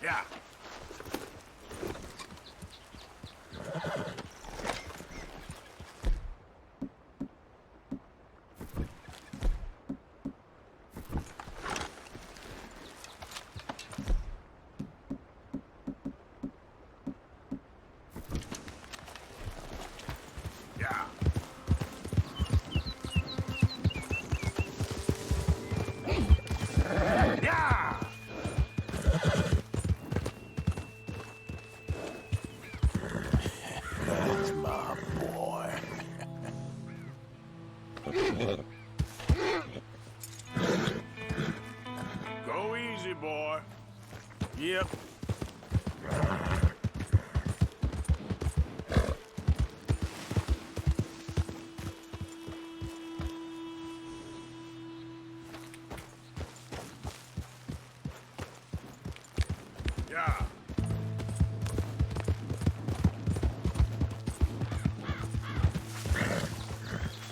Yeah. Go easy, boy. Yep. Yeah.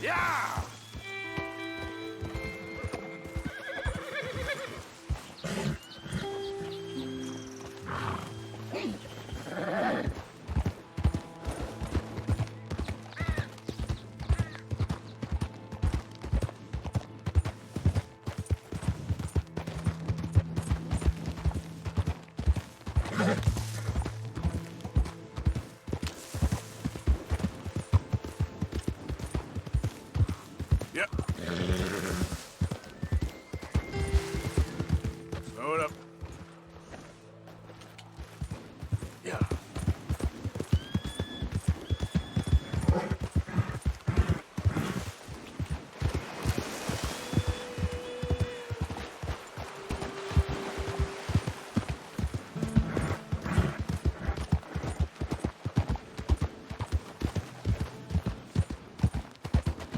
Yeah! Yep. Slow it up. Yeah.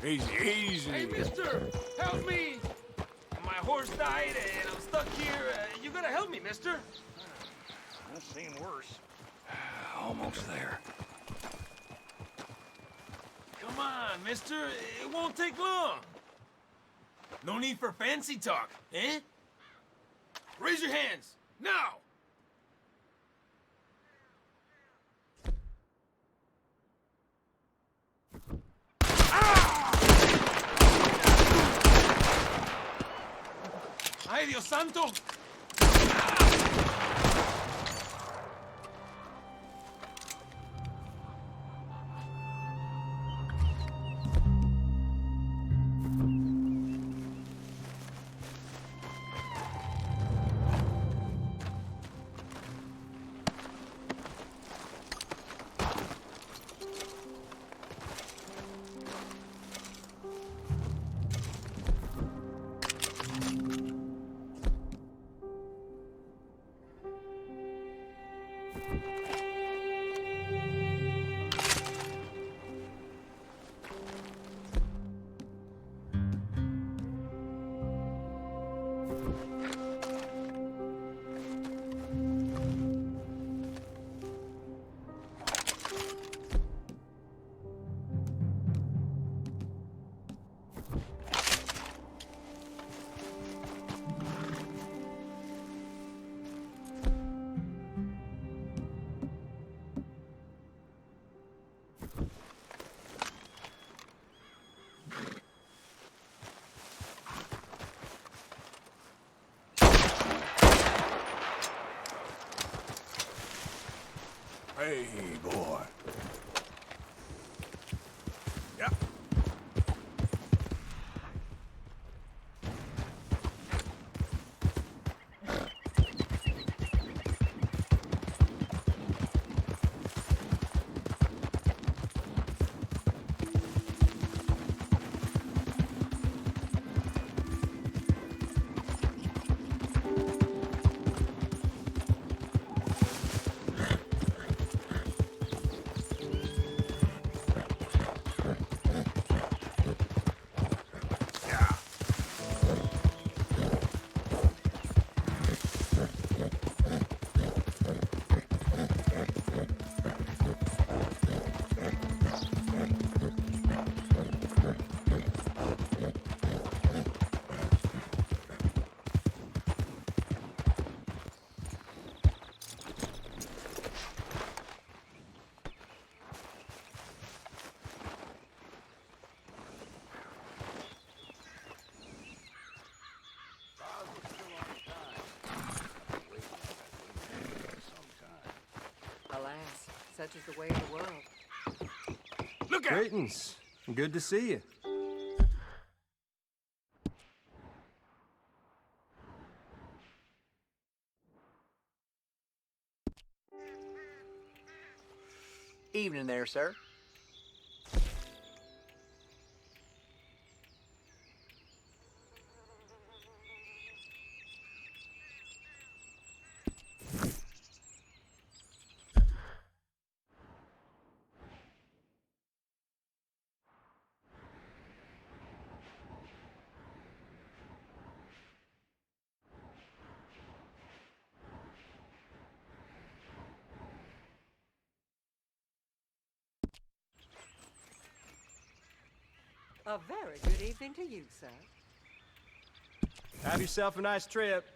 Easy, easy. Hey, mister! Help me! My horse died and I'm stuck here. You gotta help me, mister. I've seen worse. Almost there. Come on, mister. It won't take long. No need for fancy talk, eh? Raise your hands, now! ¡Ay, Dios santo! Hey, boy. Yeah. such is the way of the world. Look out! Greetings. Good to see you. Evening there, sir. A very good evening to you, sir. Have yourself a nice trip.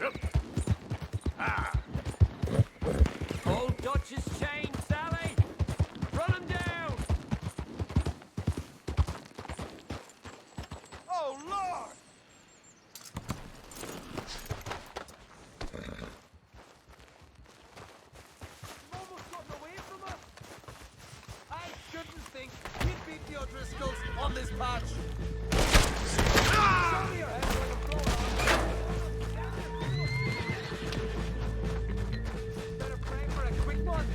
Yep. Ah! Old Dutch's chained, Sally! Run him down! Oh, Lord! Almost gotten away from us! I shouldn't think you'd beat the O'Driscolls on this patch! Show me your head where the floor better pray for a quick one!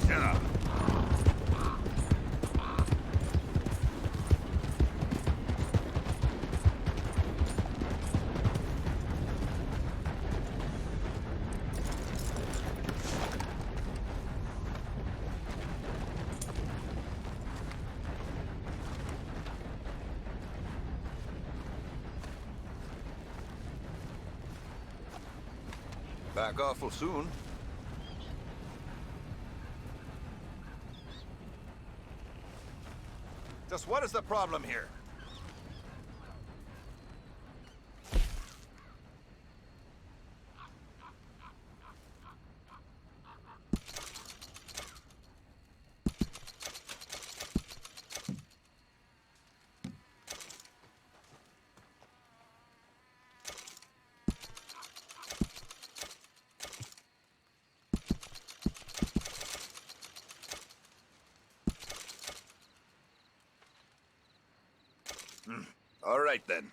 Yeah. Back awful soon. Just what is the problem here? All right, then.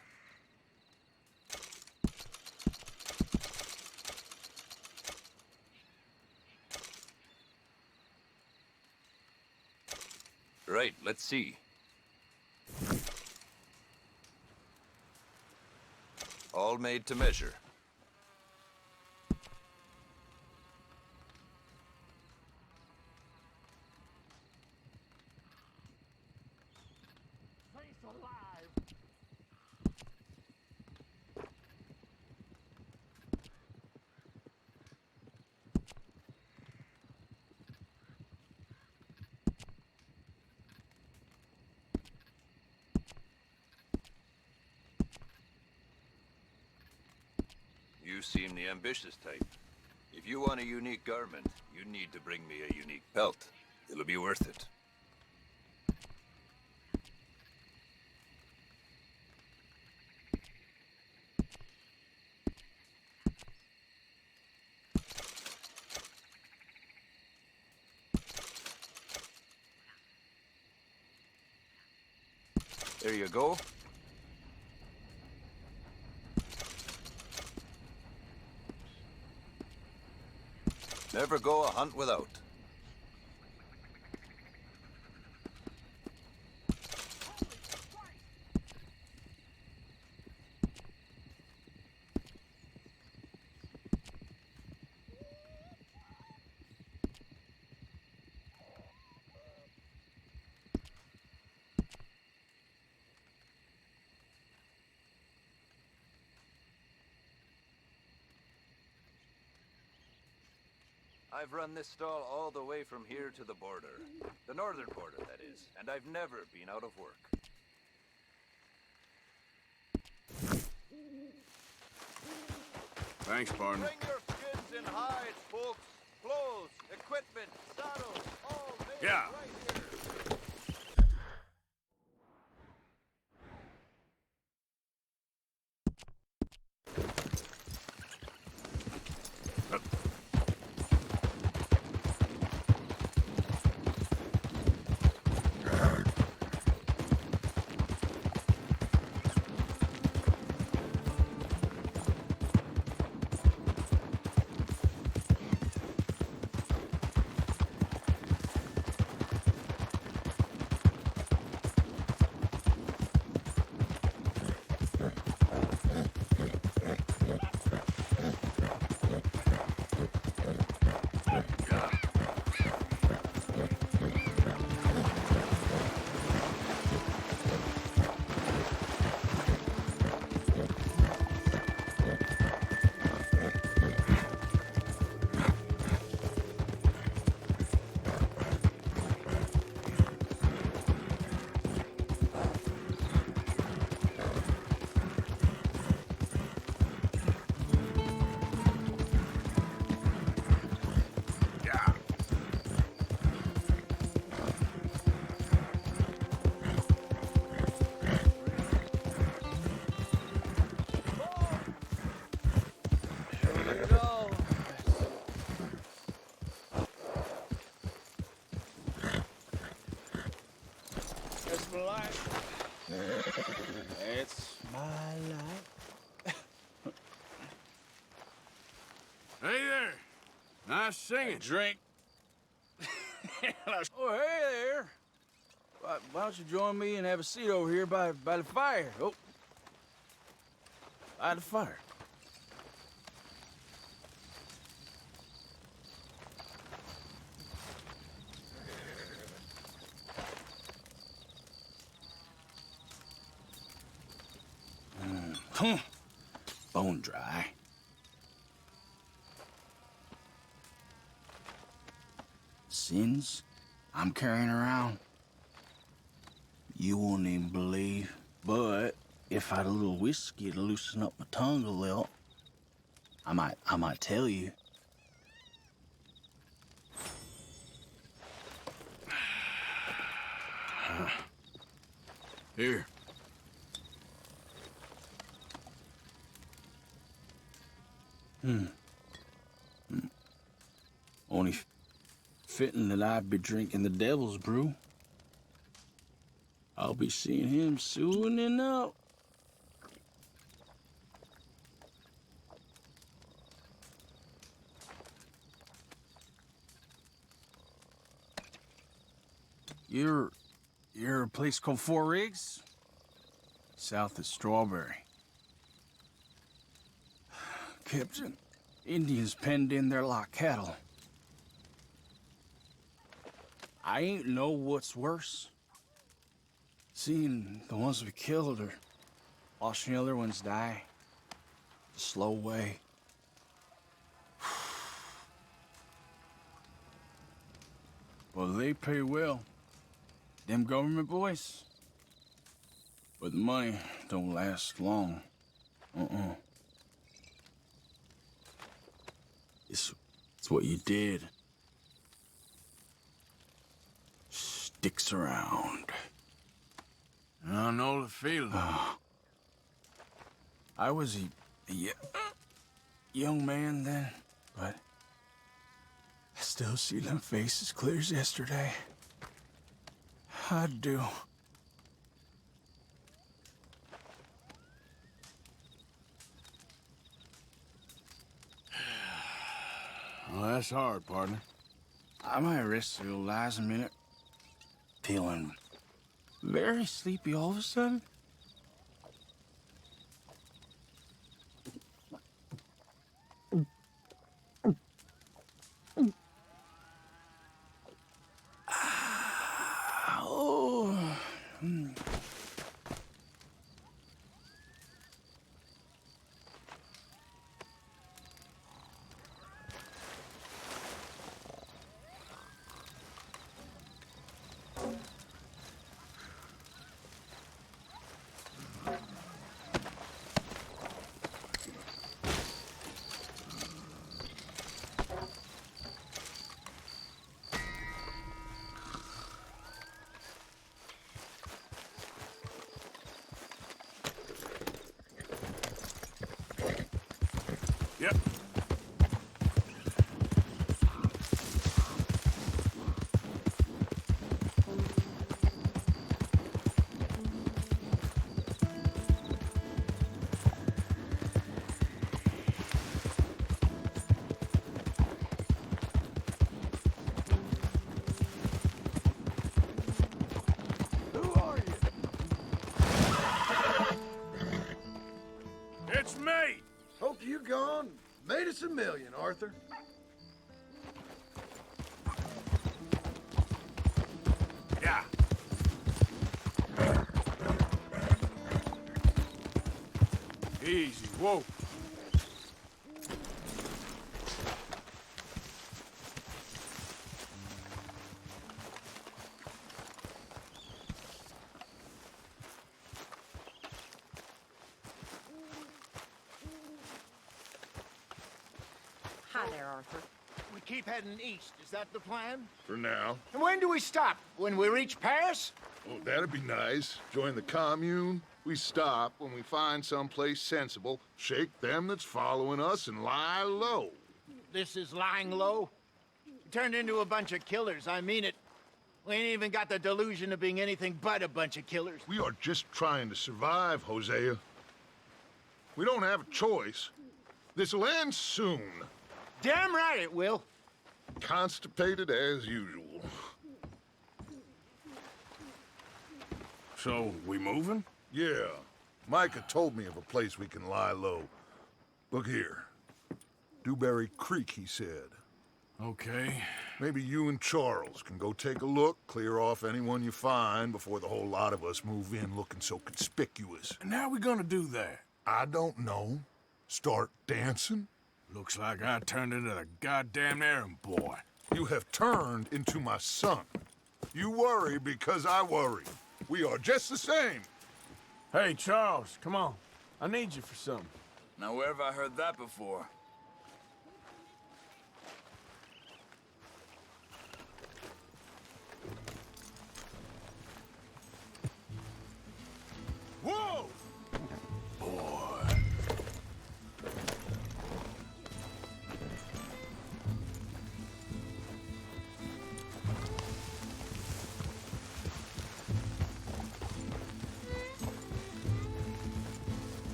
Right, let's see. All made to measure. You seem the ambitious type. If you want a unique garment, you need to bring me a unique belt. It'll be worth it. There you go. Never go a hunt without. I've run this stall all the way from here to the border. The northern border, that is. And I've never been out of work. Thanks, partner. Bring your skins and hides, folks. Clothes, equipment, saddles, all made Yeah. right here. It's my life. It's my life. Hey there. Nice singing. Drink. Oh, hey there. Why don't you join me and have a seat over here by the fire? Oh. By the fire. Bone dry. Sins I'm carrying around, you won't even believe. But if I had a little whiskey to loosen up my tongue a little, I might tell you. Here. Only fitting that I'd be drinking the devil's brew. I'll be seeing him soon enough. You're a place called Four Rigs? South of Strawberry. Captain, Indians penned in there like cattle. I ain't know what's worse. Seeing the ones we killed or watching the other ones die. The slow way. Well, they pay well. Them government boys. But the money don't last long. It's what you did. Sticks around. I know the feeling. I was a young man then, but I still see them faces clear as yesterday. I do. Well, that's hard, partner. I might rest the old eyes a minute. Feeling very sleepy all of a sudden. Oh. Yep. Who are you? It's me! Hope you gone. Made us $1 million, Arthur. Yeah. Easy, whoa. Hi there, Arthur. We keep heading east. Is that the plan? For now. And when do we stop? When we reach Paris? Oh, that'd be nice. Join the commune. We stop when we find someplace sensible, shake them that's following us, and lie low. This is lying low. We turned into a bunch of killers. I mean it. We ain't even got the delusion of being anything but a bunch of killers. We are just trying to survive, Hosea. We don't have a choice. This'll end soon. Damn right it will. Constipated as usual. So, we moving? Yeah. Micah told me of a place we can lie low. Look here. Dewberry Creek, he said. Okay. Maybe you and Charles can go take a look, clear off anyone you find before the whole lot of us move in looking so conspicuous. And how we gonna do that? I don't know. Start dancing? Looks like I turned into the goddamn errand boy. You have turned into my son. You worry because I worry. We are just the same. Hey, Charles, come on. I need you for something. Now, where have I heard that before? Whoa!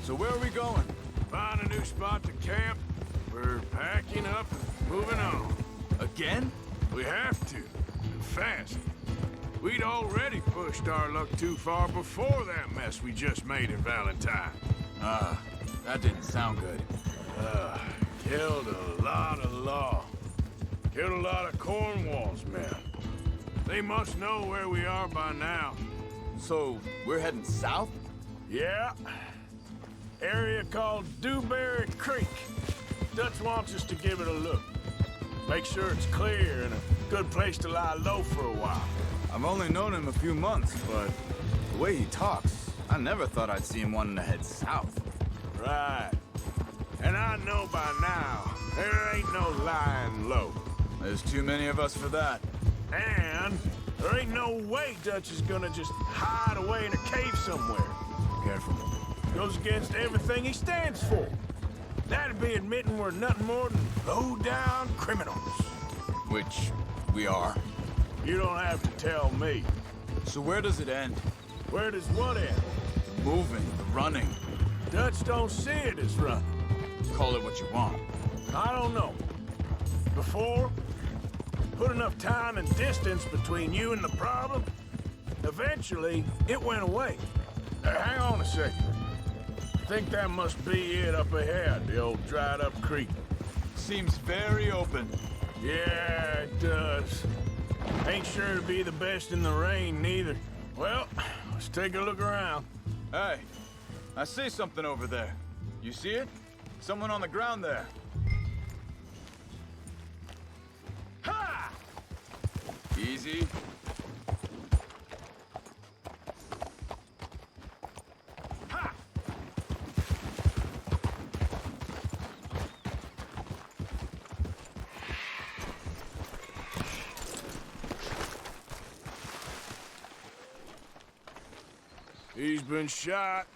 So where are we going? Find a new spot to camp. We're packing up and moving on. Again? We have to. And fast. We'd already pushed our luck too far before that mess we just made in Valentine. That didn't sound good. Killed a lot of law. Killed a lot of Cornwall's men. They must know where we are by now. So, we're heading south? Yeah. Area called Dewberry Creek. Dutch wants us to give it a look. Make sure it's clear and a good place to lie low for a while. I've only known him a few months, but the way he talks, I never thought I'd see him wanting to head south. Right. And I know by now, there ain't no lying low. There's too many of us for that. And there ain't no way Dutch is gonna just hide away in a cave somewhere. Careful. Goes against everything he stands for. That'd be admitting we're nothing more than low-down criminals. Which we are. You don't have to tell me. So where does it end? Where does what end? The moving, the running. Dutch don't see it as running. Call it what you want. I don't know. Before, put enough time and distance between you and the problem, eventually it went away. Hang on a second. I think that must be it up ahead, the old dried-up creek. Seems very open. Yeah, it does. Ain't sure to be the best in the rain, neither. Well, let's take a look around. Hey, I see something over there. You see it? Someone on the ground there. Ha! Easy. Ha! He's been shot.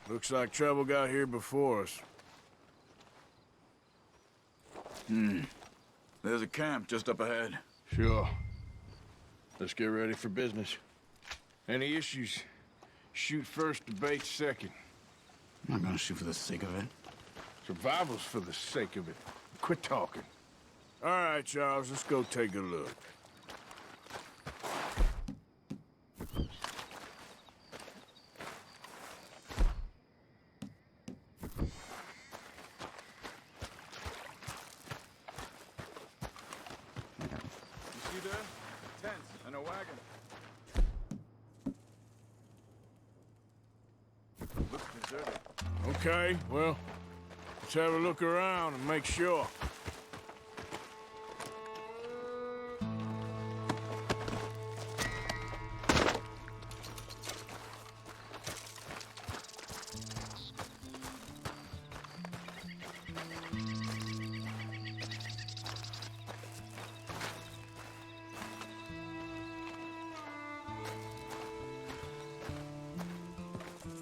Looks like trouble got here before us. There's a camp just up ahead. Sure. Let's get ready for business. Any issues? Shoot first, debate second. I'm not gonna shoot for the sake of it. Survival's for the sake of it. Quit talking. All right, Charles, let's go take a look. You see there? Tents and a wagon. Looks deserted. Okay, well, let's have a look around and make sure.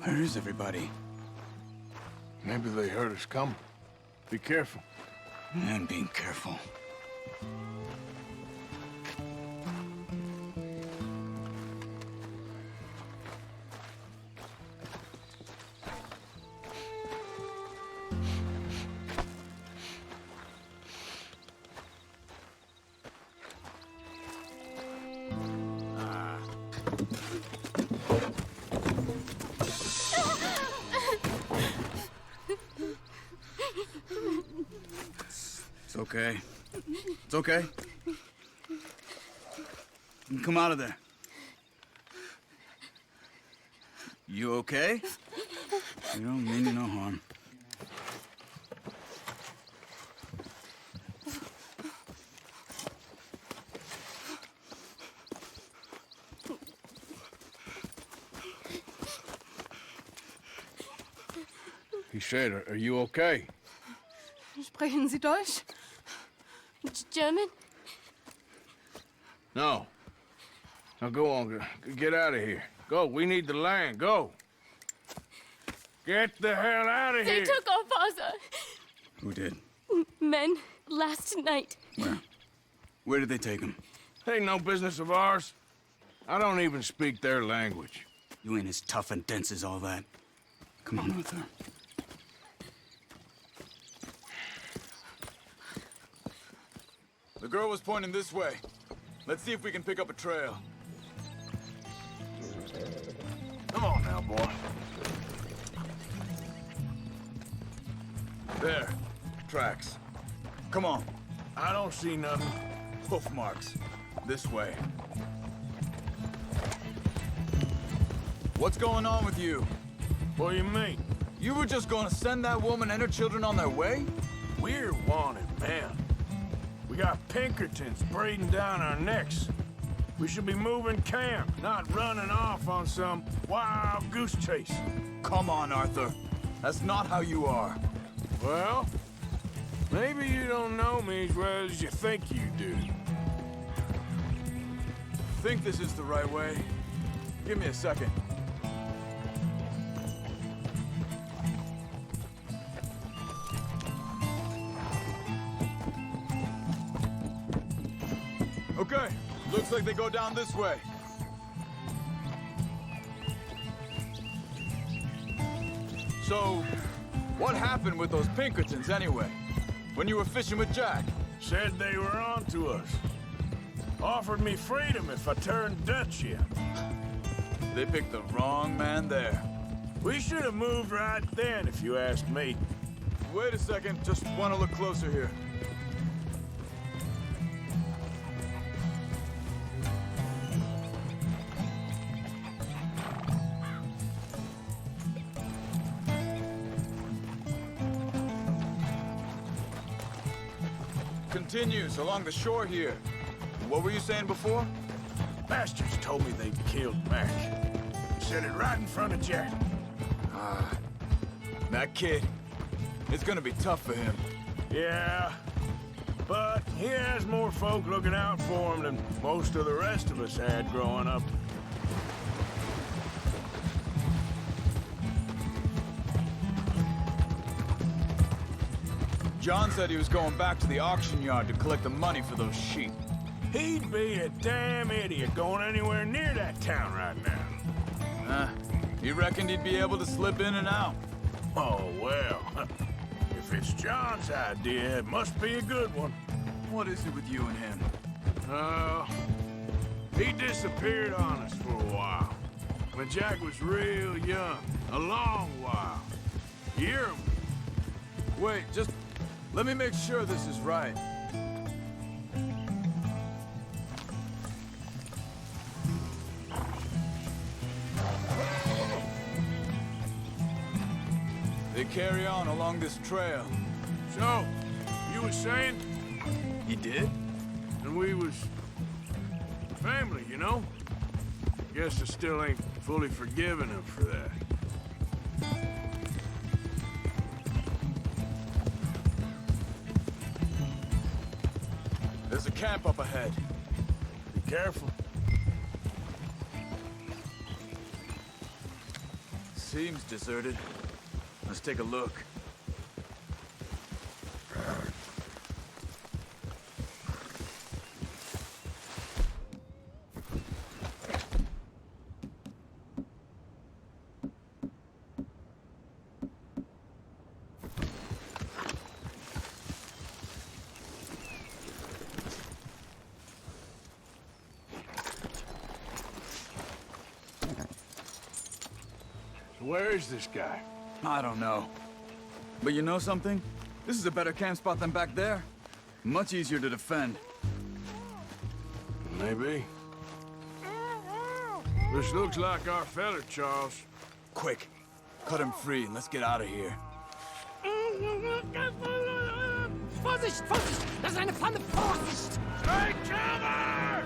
Where is everybody? Maybe they heard us coming. Be careful. I'm being careful. It's okay. It's okay. You can come out of there. You okay? You don't mean you no harm. He said, are you okay? Sprechen Sie Deutsch? German? No. Now go on, get out of here. Go, we need the land, go. Get the hell out of They here. took our father. Who did? Men, last night. Where? Where did they take him? Ain't no business of ours. I don't even speak their language. You ain't as tough and dense as all that. Come on, Arthur. The girl was pointing this way. Let's see if we can pick up a trail. Come on now, boy. There. Tracks. Come on. I don't see nothing. Hoof marks. This way. What's going on with you? What do you mean? You were just gonna send that woman and her children on their way? We're wanted, man. We got Pinkertons breathing down our necks. We should be moving camp, not running off on some wild goose chase. Come on, Arthur. That's not how you are. Well, maybe you don't know me as well as you think you do. Think this is the right way? Give me a second. Okay, looks like they go down this way. So, what happened with those Pinkertons anyway? When you were fishing with Jack? Said they were on to us. Offered me freedom if I turned Dutch yet. They picked the wrong man there. We should have moved right then, if you ask me. Wait a second, just want to look closer here. Continues along the shore here. What were you saying before? Bastards told me they'd killed Mac. Said it right in front of Jack. That kid. It's gonna be tough for him. Yeah, but he has more folk looking out for him than most of the rest of us had growing up. John said he was going back to the auction yard to collect the money for those sheep. He'd be a damn idiot going anywhere near that town right now. He reckoned he'd be able to slip in and out. Oh, well. If it's John's idea, it must be a good one. What is it with you and him? He disappeared on us for a while. When Jack was real young. A long while. You hear him? Wait, just let me make sure this is right. They carry on along this trail. So, you was saying? He did? And we was family, you know? Guess I still ain't fully forgiven him for that. There's a camp up ahead. Be careful. Seems deserted. Let's take a look. Where is this guy? I don't know. But you know something? This is a better camp spot than back there. Much easier to defend. Maybe. This looks like our fella, Charles. Quick, cut him free and let's get out of here. Vorsicht, Vorsicht! Das ist eine Pfanne! Vorsicht! Take cover!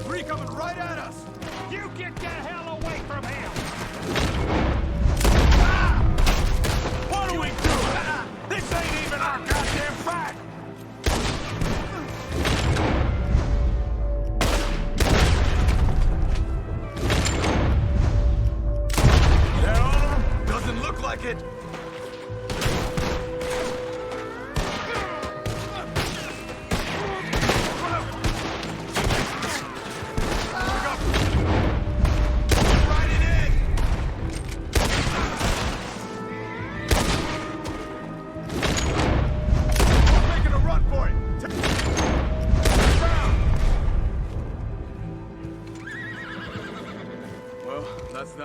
Three coming right at us! You get the hell away from him! What are we doing? This ain't even our goddamn fight! That all of them? Doesn't look like it.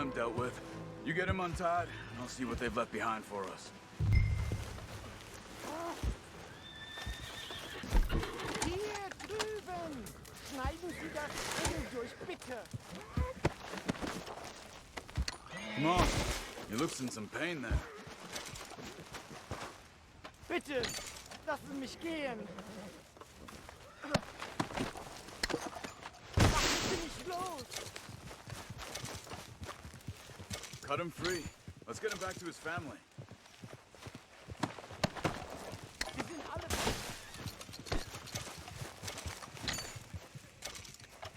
them dealt with. You get him untied, and I'll see what they've left behind for us. Hier drüben! Schneiden Sie das Ende durch, bitte! Come on. You looked in some pain there. Bitte! Lassen Sie mich gehen! Lassen Sie mich los! Cut him free. Let's get him back to his family. Sie sind alle...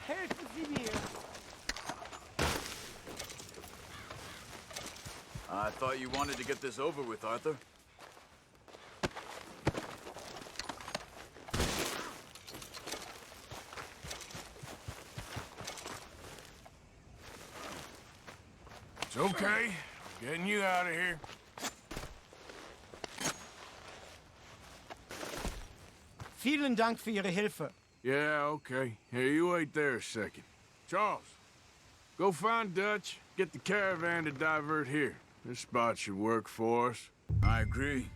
Helfen Sie mir! I thought you wanted to get this over with, Arthur. It's okay. Getting you out of here. Vielen Dank für Ihre Hilfe. Yeah, okay. Hey, you wait there a second. Charles, go find Dutch. Get the caravan to divert here. This spot should work for us. I agree.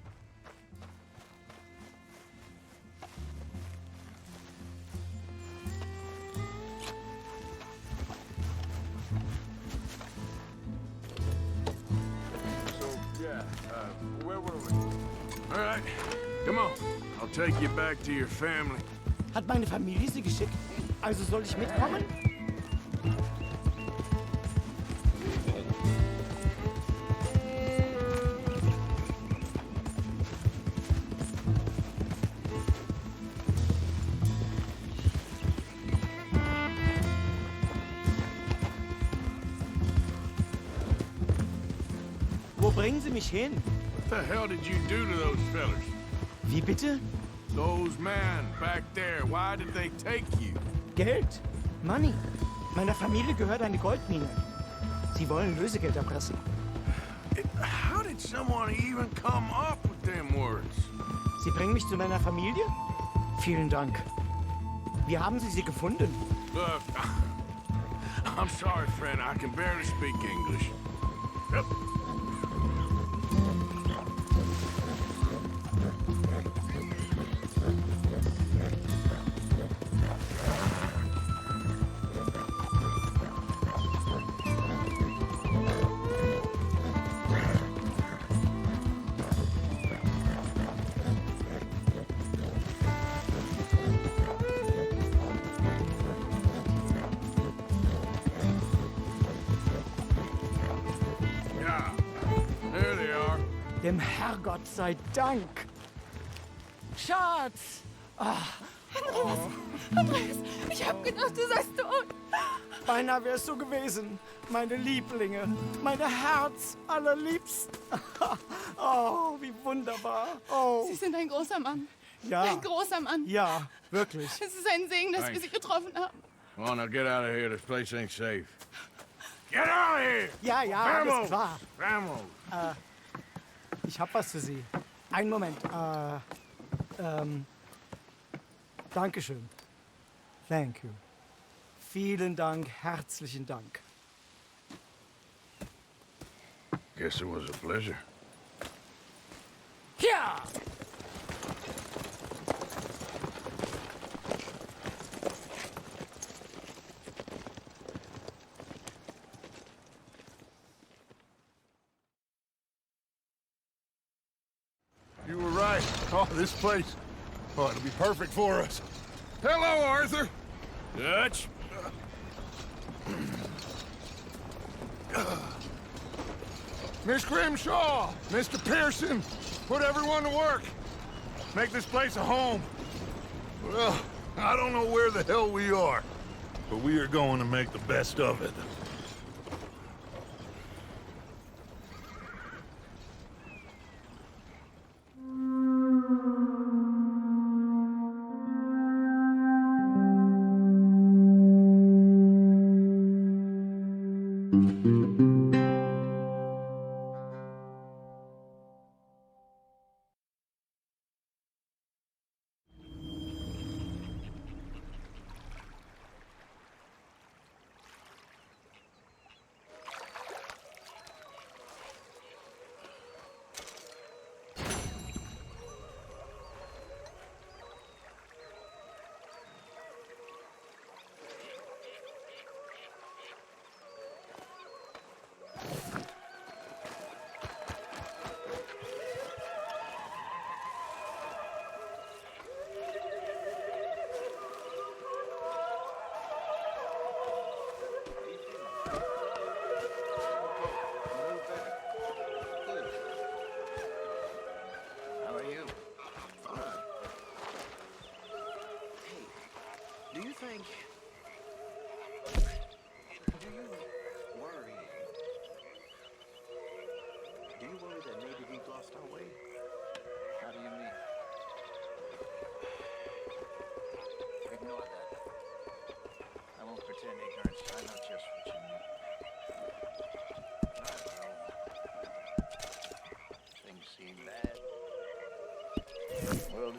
So, yeah, where were we? All right, come on. I'll take you back to your family. Hat meine Familie Sie geschickt? Also soll ich mitkommen? Wo bringen Sie mich hin? What the hell did you do to those fellers? Wie bitte? Those men back there, why did they take you? Geld. Money. Meiner Familie gehört eine Goldmine. Sie wollen Lösegeld erpressen. How did someone even come up with them words? Sie bringen mich zu meiner Familie? Vielen Dank. Wie haben Sie sie gefunden? Look, I'm sorry, friend. I can barely speak English. Yep. Dem Herrgott sei Dank. Schatz! Andreas, ich hab gedacht, du seist tot. Beinahe wär's so gewesen. Meine Lieblinge, meine Herz allerliebsten. Oh, wie wunderbar. Oh. Sie sind ein großer Mann. Ja. Ein großer Mann. Ja, wirklich. Es ist ein Segen, dass wir Sie getroffen haben. Come on, now get out of here. This place ain't safe. Get out of here! Ja, ja, alles Vamos! klar. Vamos! Ich hab was für Sie. Einen Moment. Dankeschön. Thank you. Vielen Dank, herzlichen Dank. Guess it was a pleasure. Ja! You were right. Oh, this place. Oh, it'll be perfect for us. Hello, Arthur. Dutch. Miss Grimshaw, Mr. Pearson, put everyone to work. Make this place a home. Well, I don't know where the hell we are, but we are going to make the best of it.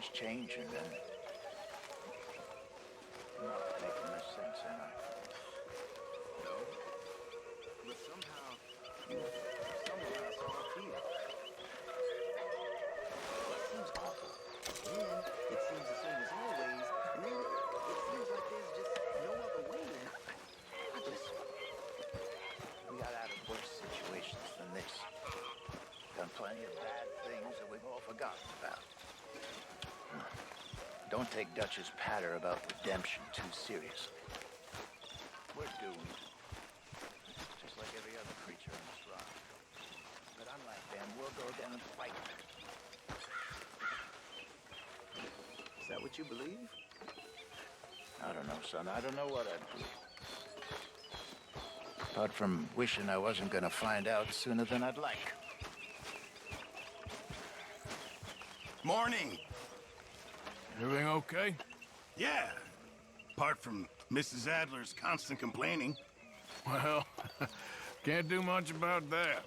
always changing, and I'm not making much sense, am I? No. But somehow I saw a fear. It seems awful. Then it seems the same as always. And then it seems like there's just no other way. And We got out of worse situations than this. Done plenty of bad things that we've all forgotten about. Don't take Dutch's patter about redemption too seriously. We're doomed. Just like every other creature on this rock. But unlike them, we'll go down and fight. Is that what you believe? I don't know, son. I don't know what I believe. Apart from wishing I wasn't gonna find out sooner than I'd like. Morning. Everything okay? Yeah. Apart from Mrs. Adler's constant complaining. Well, can't do much about that.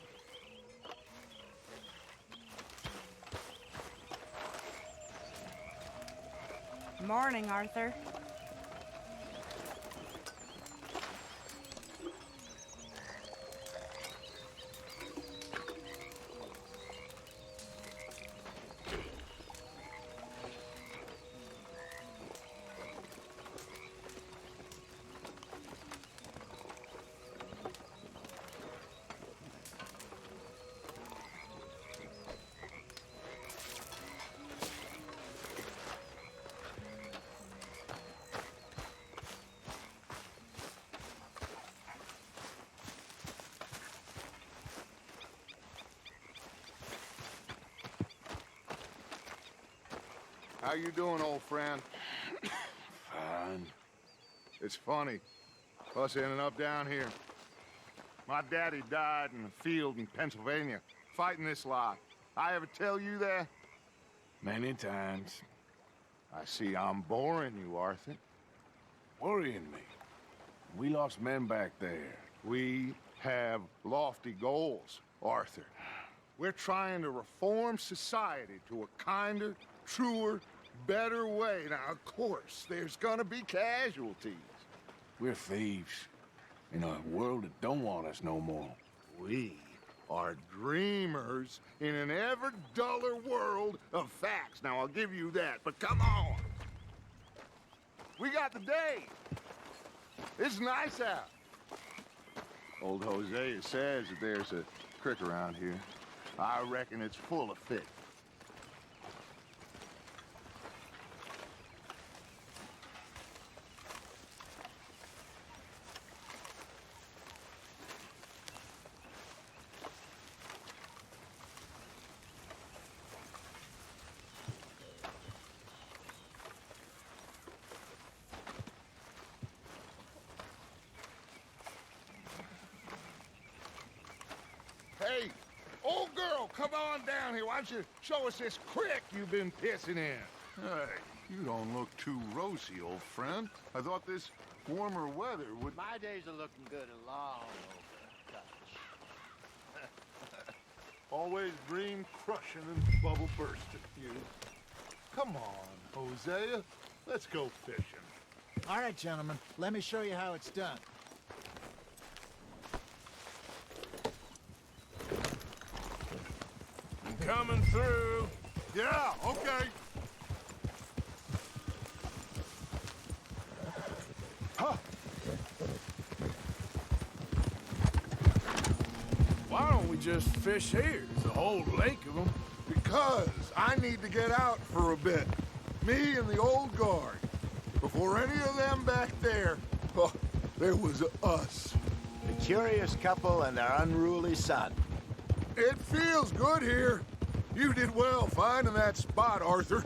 Morning, Arthur. How you doing, old friend? Fine. It's funny, us ending up down here. My daddy died in a field in Pennsylvania, fighting this lot. I ever tell you that? Many times. I see I'm boring you, Arthur. Worrying me. We lost men back there. We have lofty goals, Arthur. We're trying to reform society to a kinder, truer, better way. Now, of course, there's gonna be casualties. We're thieves in a world that don't want us no more. We are dreamers in an ever duller world of facts. Now, I'll give you that, but come on. We got the day. It's nice out. Old Hosea says that there's a creek around here. I reckon it's full of fish. Hey, old girl, come on down here. Why don't you show us this creek you've been pissing in? Hey, you don't look too rosy, old friend. I thought this warmer weather would... My days are looking good along over Dutch. Always dream crushing and bubble bursting, you. Come on, Hosea. Let's go fishing. All right, gentlemen. Let me show you how it's done. Coming through. Yeah, okay. Huh. Why don't we just fish here? There's a whole lake of them. Because I need to get out for a bit. Me and the old guard. Before any of them back there, oh, there was us. The curious couple and their unruly son. It feels good here. You did well finding that spot, Arthur.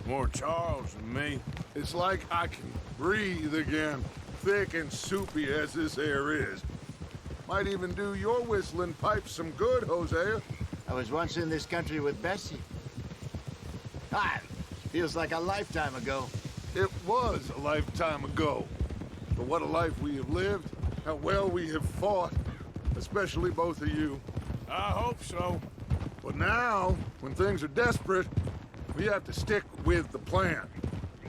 More Charles than me. It's like I can breathe again, thick and soupy as this air is. Might even do your whistling pipes some good, Hosea. I was once in this country with Bessie. Feels like a lifetime ago. It was a lifetime ago. But what a life we have lived, how well we have fought, especially both of you. I hope so. But now, when things are desperate, We have to stick with the plan.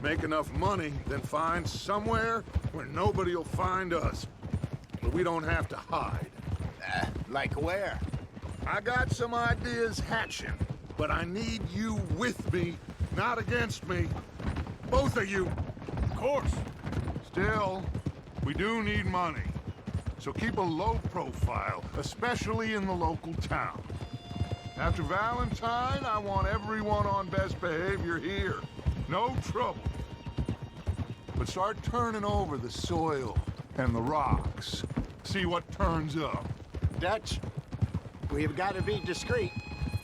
Make enough money, then find somewhere where nobody will find us. But we don't have to hide. Like where? I got some ideas hatching, but I need you with me, not against me. Both of you. Of course. Still, we do need money. So keep a low profile, especially in the local town. After Valentine, I want everyone on best behavior here. No trouble. But start turning over the soil and the rocks. See what turns up. Dutch, we've got to be discreet.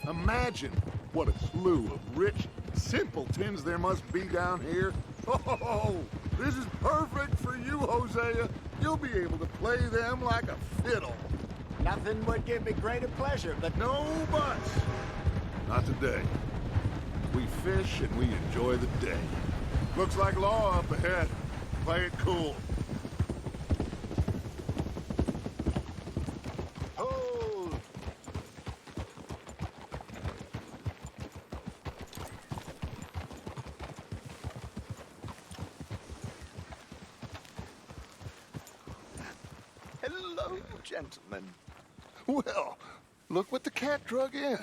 Imagine what a slew of rich simpletons there must be down here. Oh, this is perfect for you, Hosea. You'll be able to play them like a fiddle. Nothing would give me greater pleasure, but... No buts. Not today. We fish and we enjoy the day. Looks like law up ahead. Play it cool. Hold! Hello, gentlemen. Well, look what the cat drug in.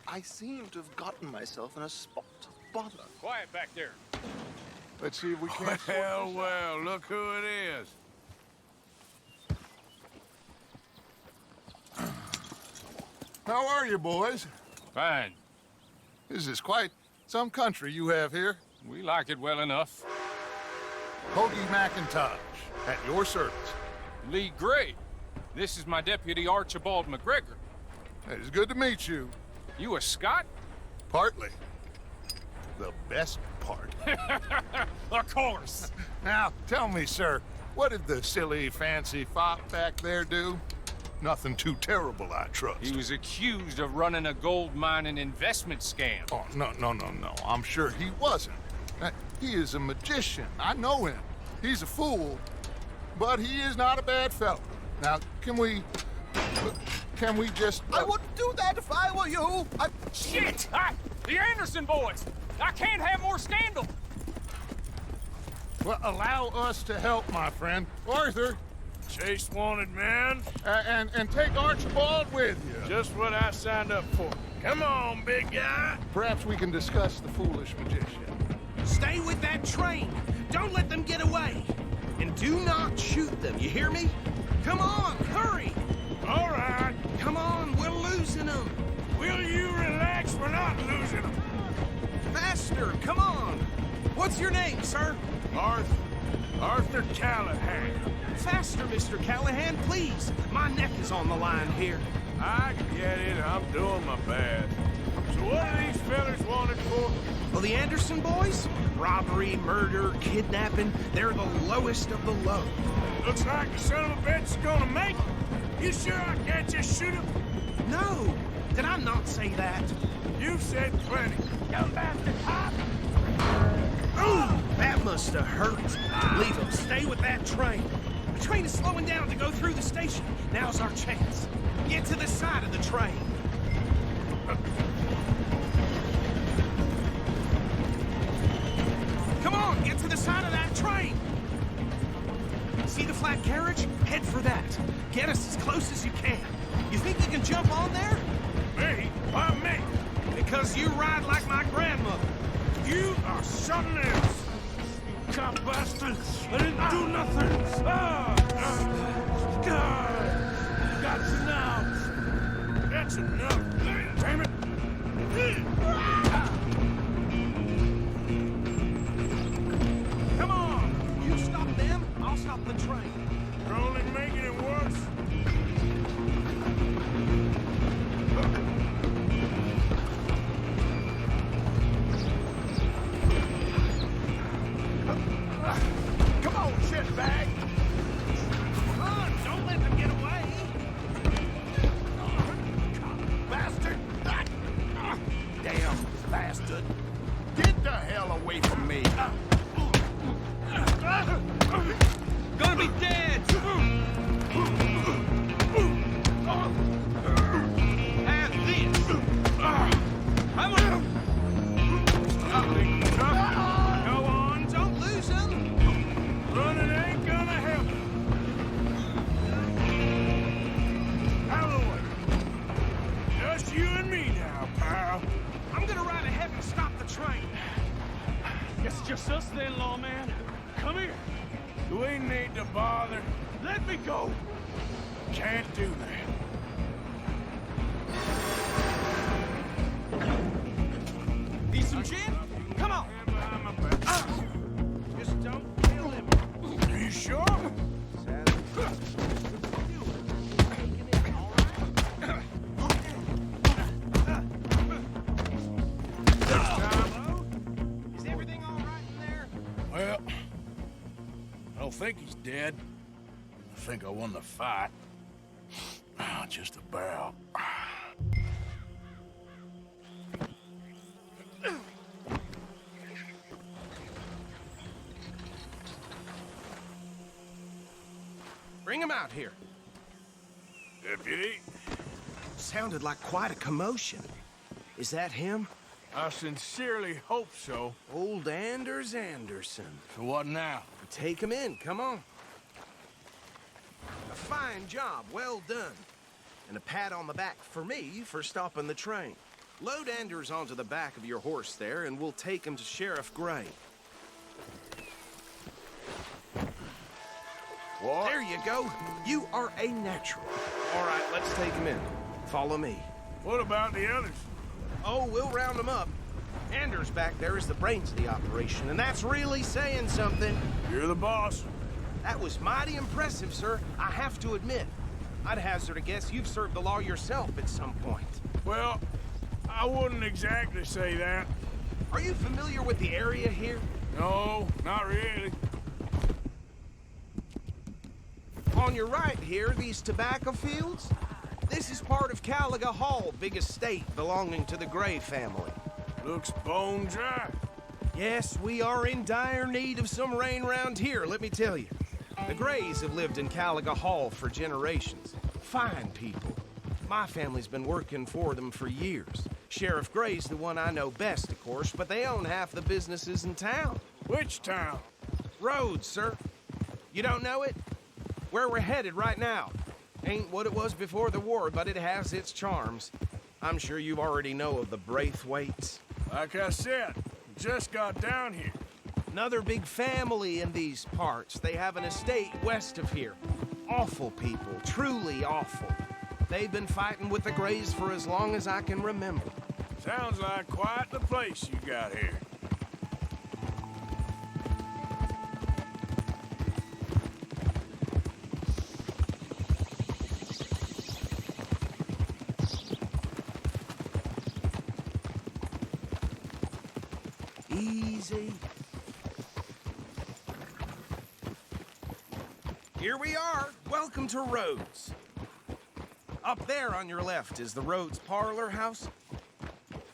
I seem to have gotten myself in a spot of bother. Quiet back there. Let's see if we can't... Well, look who it is. How are you, boys? Fine. This is quite some country you have here. We like it well enough. Hoagie McIntosh, at your service. Lee Gray. This is my deputy Archibald McGregor. It's good to meet you. You a Scot? Partly. The best part. Of course. Now, tell me, sir, what did the silly, fancy fop back there do? Nothing too terrible, I trust. He was accused of running a gold mining investment scam. Oh, no. I'm sure he wasn't. He is a magician. I know him. He's a fool, but he is not a bad fellow. Now, can we just... I wouldn't do that if I were you. Shit! The Anderson boys! I can't have more scandal! Well, allow us to help, my friend. Arthur. Chase wanted man. And take Archibald with you. Just what I signed up for. Come on, big guy. Perhaps we can discuss the foolish magician. Stay with that train. Don't let them get away. And do not shoot them, you hear me? Come on, hurry! All right. Come on, we're losing them. Will you relax? We're not losing them. Faster, come on. What's your name, sir? Arthur Callahan. Faster, Mr. Callahan, please. My neck is on the line here. I get it. I'm doing my best. So what are these fellas wanted for? Well, the Anderson boys? Robbery, murder, kidnapping. They're the lowest of the low. Looks like the son of a bitch is gonna make it. You sure I can't just shoot him? No. Did I not say that? You said plenty. You bastard cop! Ooh, that must have hurt. Leave them. Stay with that train. The train is slowing down to go through the station. Now's our chance. Get to the side of the train. Come on, get to the side of that train. See the flat carriage? Head for that. Get us as close as you can. You think you can jump on there? Me? Why me? Because you ride like my grandmother. You are something else. You cop bastard. I didn't do nothing. That's enough. That's enough. Damn it. Come on. You stop them, I'll stop the train. You're only making it worse. Come on, shitbag! Come on, don't let them get away! Bastard! Damn bastard! Get the hell away from me! Gonna be dead! just us then, lawman. Come here. We need to bother. Let me go. Can't do that. Need some gin? Come on. Just don't kill him. Are you sure? Is everything all right in there? Well, I don't think he's dead. I think I won the fight. Just about. Bring him out here. Deputy? Sounded like quite a commotion. Is that him? I sincerely hope so. Old Anders Anderson. So what now? Take him in, come on. A fine job, well done. And a pat on the back for me for stopping the train. Load Anders onto the back of your horse there, and we'll take him to Sheriff Gray. What? There you go. You are a natural. All right, let's take him in. Follow me. What about the others? Oh, we'll round them up. Anders back there is the brains of the operation, and that's really saying something. You're the boss. That was mighty impressive, sir. I have to admit. I'd hazard a guess you've served the law yourself at some point. Well, I wouldn't exactly say that. Are you familiar with the area here? No, not really. On your right here, these tobacco fields? This is part of Caliga Hall, big estate belonging to the Gray family. Looks bone dry. Yes, we are in dire need of some rain round here, let me tell you. The Grays have lived in Caliga Hall for generations. Fine people. My family's been working for them for years. Sheriff Gray's the one I know best, of course, but they own half the businesses in town. Which town? Rhodes, sir. You don't know it? Where we're headed right now. Ain't what it was before the war, but it has its charms. I'm sure you already know of the Braithwaites. Like I said, just got down here. Another big family in these parts. They have an estate west of here. Awful people, truly awful. They've been fighting with the Grays for as long as I can remember. Sounds like quite the place you got here. Easy. Here we are. Welcome to Rhodes. Up there on your left is the Rhodes Parlor House.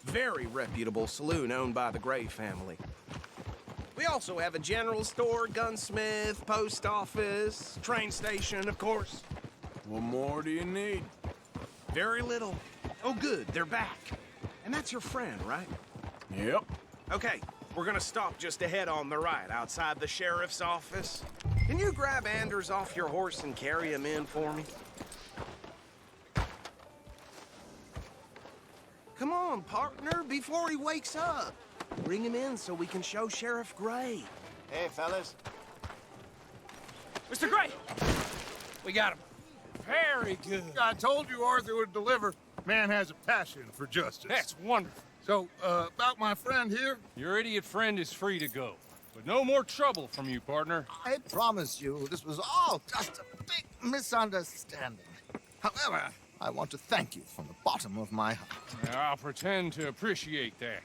Very reputable saloon owned by the Gray family. We also have a general store, gunsmith, post office, train station, of course. What more do you need? Very little. Oh, good, they're back. And that's your friend, right? Yep. Okay, we're gonna stop just ahead on the right, outside the sheriff's office. Can you grab Anders off your horse and carry him in for me? Come on, partner, before he wakes up. Bring him in so we can show Sheriff Gray. Hey, fellas. Mr. Gray! We got him. Very good. I told you Arthur would deliver. Man has a passion for justice. That's wonderful. So, about my friend here? Your idiot friend is free to go. But no more trouble from you, partner. I promise you, this was all just a big misunderstanding. However, I want to thank you from the bottom of my heart. I'll pretend to appreciate that.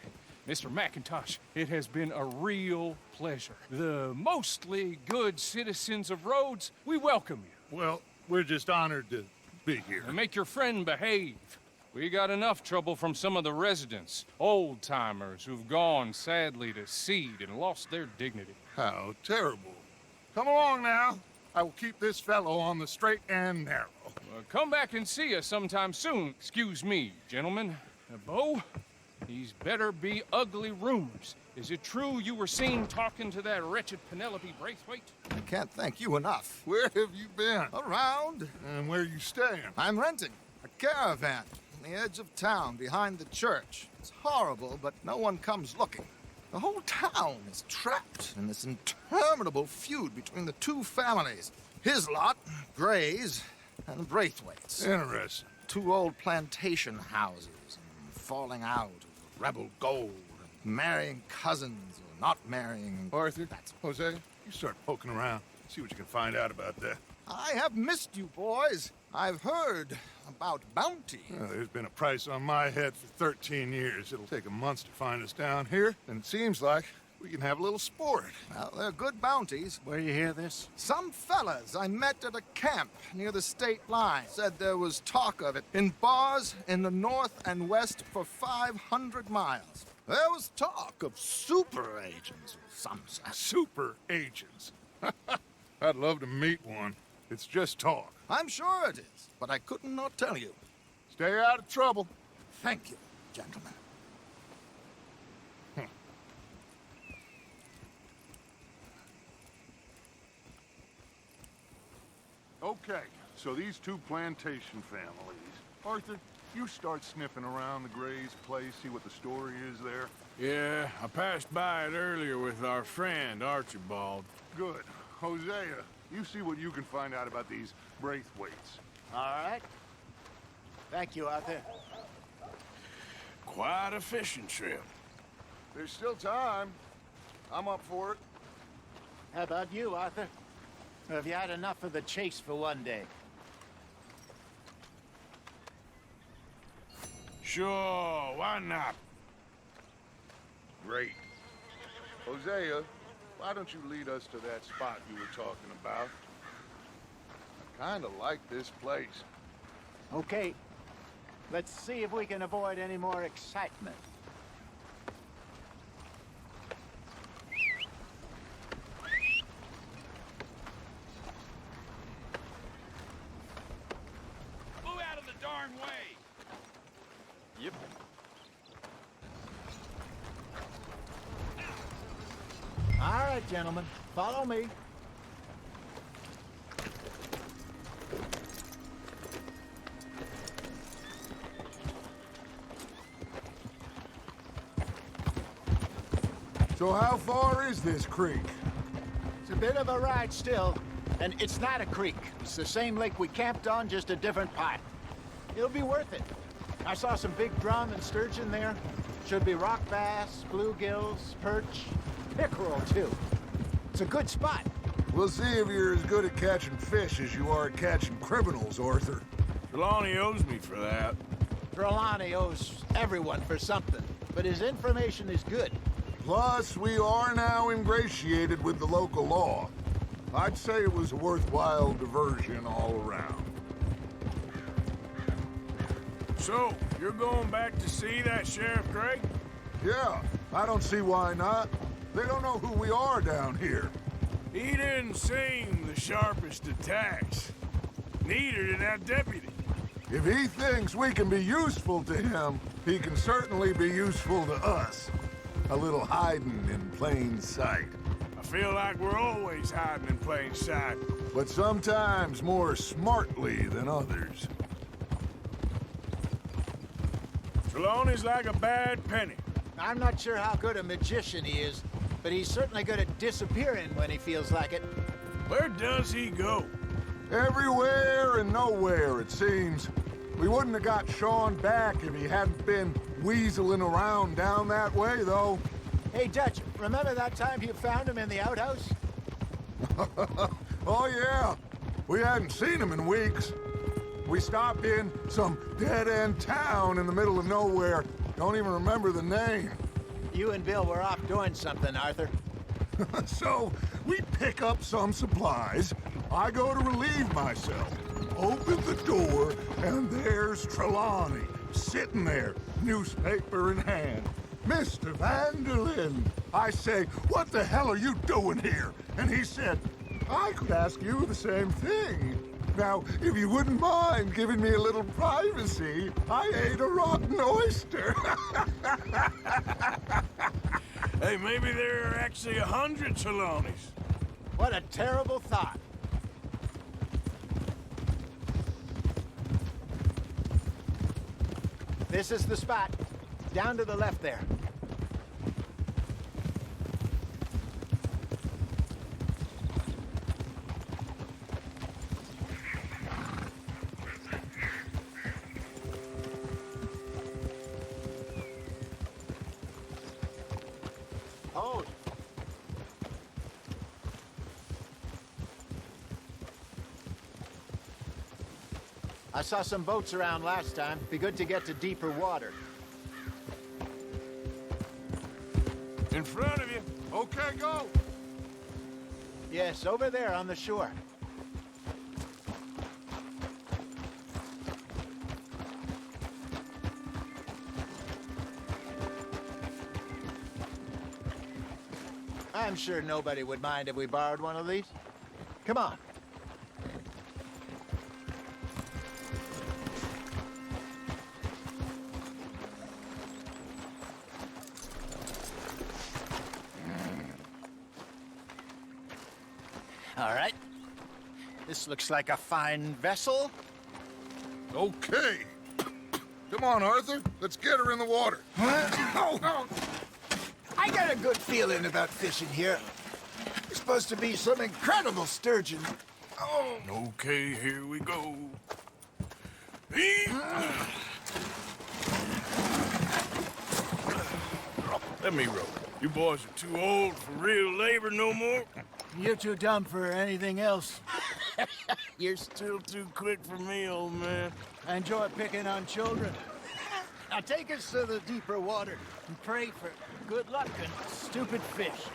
Mr. McIntosh, it has been a real pleasure. The mostly good citizens of Rhodes, we welcome you. Well, we're just honored to be here. And make your friend behave. We got enough trouble from some of the residents, old-timers who've gone, sadly, to seed and lost their dignity. How terrible. Come along now. I will keep this fellow on the straight and narrow. Well, come back and see us sometime soon. Excuse me, gentlemen. Bo, these better be ugly rumors. Is it true you were seen talking to that wretched Penelope Braithwaite? I can't thank you enough. Where have you been? Around. And where are you staying? I'm renting a caravan on the edge of town behind the church. It's horrible, but no one comes looking. The whole town is trapped in this interminable feud between the two families. His lot, Gray's, and the Braithwaites. Interesting. Two old plantation houses, and falling out of rebel gold, and marrying cousins or not marrying. Arthur, Jose, you start poking around. See what you can find out about that. I have missed you, boys. I've heard about bounty. Well, there's been a price on my head for 13 years. It'll take a month to find us down here, and it seems like we can have a little sport. Well, they're good bounties. Where you hear this? Some fellas I met at a camp near the state line said there was talk of it in bars in the north and west for 500 miles. There was talk of super agents of some sort. Super agents? I'd love to meet one. It's just talk. I'm sure it is, but I couldn't not tell you. Stay out of trouble. Thank you, gentlemen. Okay, so these two plantation families. Arthur, you start sniffing around the Gray's place, see what the story is there. Yeah, I passed by it earlier with our friend, Archibald. Good. Hosea, you see what you can find out about these Braithwaites. All right. Thank you, Arthur. Quite a fishing trip. There's still time. I'm up for it. How about you, Arthur? Or have you had enough of the chase for one day? Sure, why not? Great. Hosea, why don't you lead us to that spot you were talking about? I kind of like this place. Okay. Let's see if we can avoid any more excitement. Move out of the darn way! Yep. All right, gentlemen. Follow me. So how far is this creek? It's a bit of a ride still, and it's not a creek. It's the same lake we camped on, just a different part. It'll be worth it. I saw some big drum and sturgeon there. Should be rock bass, bluegills, perch, pickerel too. It's a good spot. We'll see if you're as good at catching fish as you are at catching criminals, Arthur. Trelawney owes me for that. Trelawney owes everyone for something, but his information is good. Plus, we are now ingratiated with the local law. I'd say it was a worthwhile diversion all around. So, you're going back to see that Sheriff Gray? Yeah, I don't see why not. They don't know who we are down here. He didn't seem the sharpest attacks. Neither did that deputy. If he thinks we can be useful to him, he can certainly be useful to us. A little hiding in plain sight. I feel like we're always hiding in plain sight. But sometimes more smartly than others. Trelawney's like a bad penny. I'm not sure how good a magician he is, but he's certainly good at disappearing when he feels like it. Where does he go? Everywhere and nowhere, it seems. We wouldn't have got Sean back if he hadn't been weaseling around down that way, though. Hey, Dutch, remember that time you found him in the outhouse? Oh, yeah. We hadn't seen him in weeks. We stopped in some dead-end town in the middle of nowhere. Don't even remember the name. You and Bill were off doing something, Arthur. So, we pick up some supplies. I go to relieve myself. Open the door, and there's Trelawney, sitting there, newspaper in hand. Mr. Vanderlyn. I say, what the hell are you doing here? And he said, I could ask you the same thing. Now, if you wouldn't mind giving me a little privacy, I ate a rotten oyster. Hey, maybe there are actually 100 Trelawneys. What a terrible thought. This is the spot. Down to the left there. Hold. I saw some boats around last time. Be good to get to deeper water. In front of you. Okay, go. Yes, over there on the shore. I'm sure nobody would mind if we borrowed one of these. Come on. All right. This looks like a fine vessel. Okay. Come on, Arthur. Let's get her in the water. Oh, I got a good feeling about fishing here. It's supposed to be some incredible sturgeon. Oh. Okay, here we go. Let me row. You boys are too old for real labor no more. You're too dumb for anything else. You're still too quick for me, old man. I enjoy picking on children. Now take us to the deeper water and pray for good luck and stupid fish.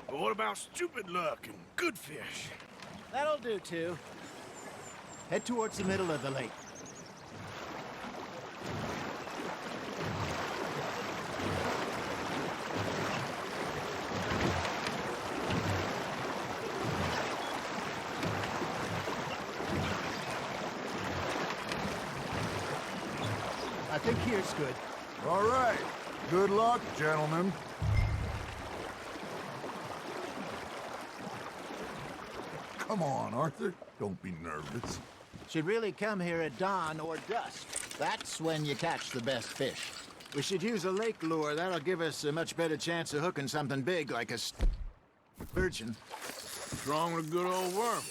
But what about stupid luck and good fish? That'll do, too. Head towards the middle of the lake. I think here's good. All right. Good luck, gentlemen. Come on, Arthur. Don't be nervous. Should really come here at dawn or dusk. That's when you catch the best fish. We should use a lake lure. That'll give us a much better chance of hooking something big like a sturgeon. What's wrong with a good old worm?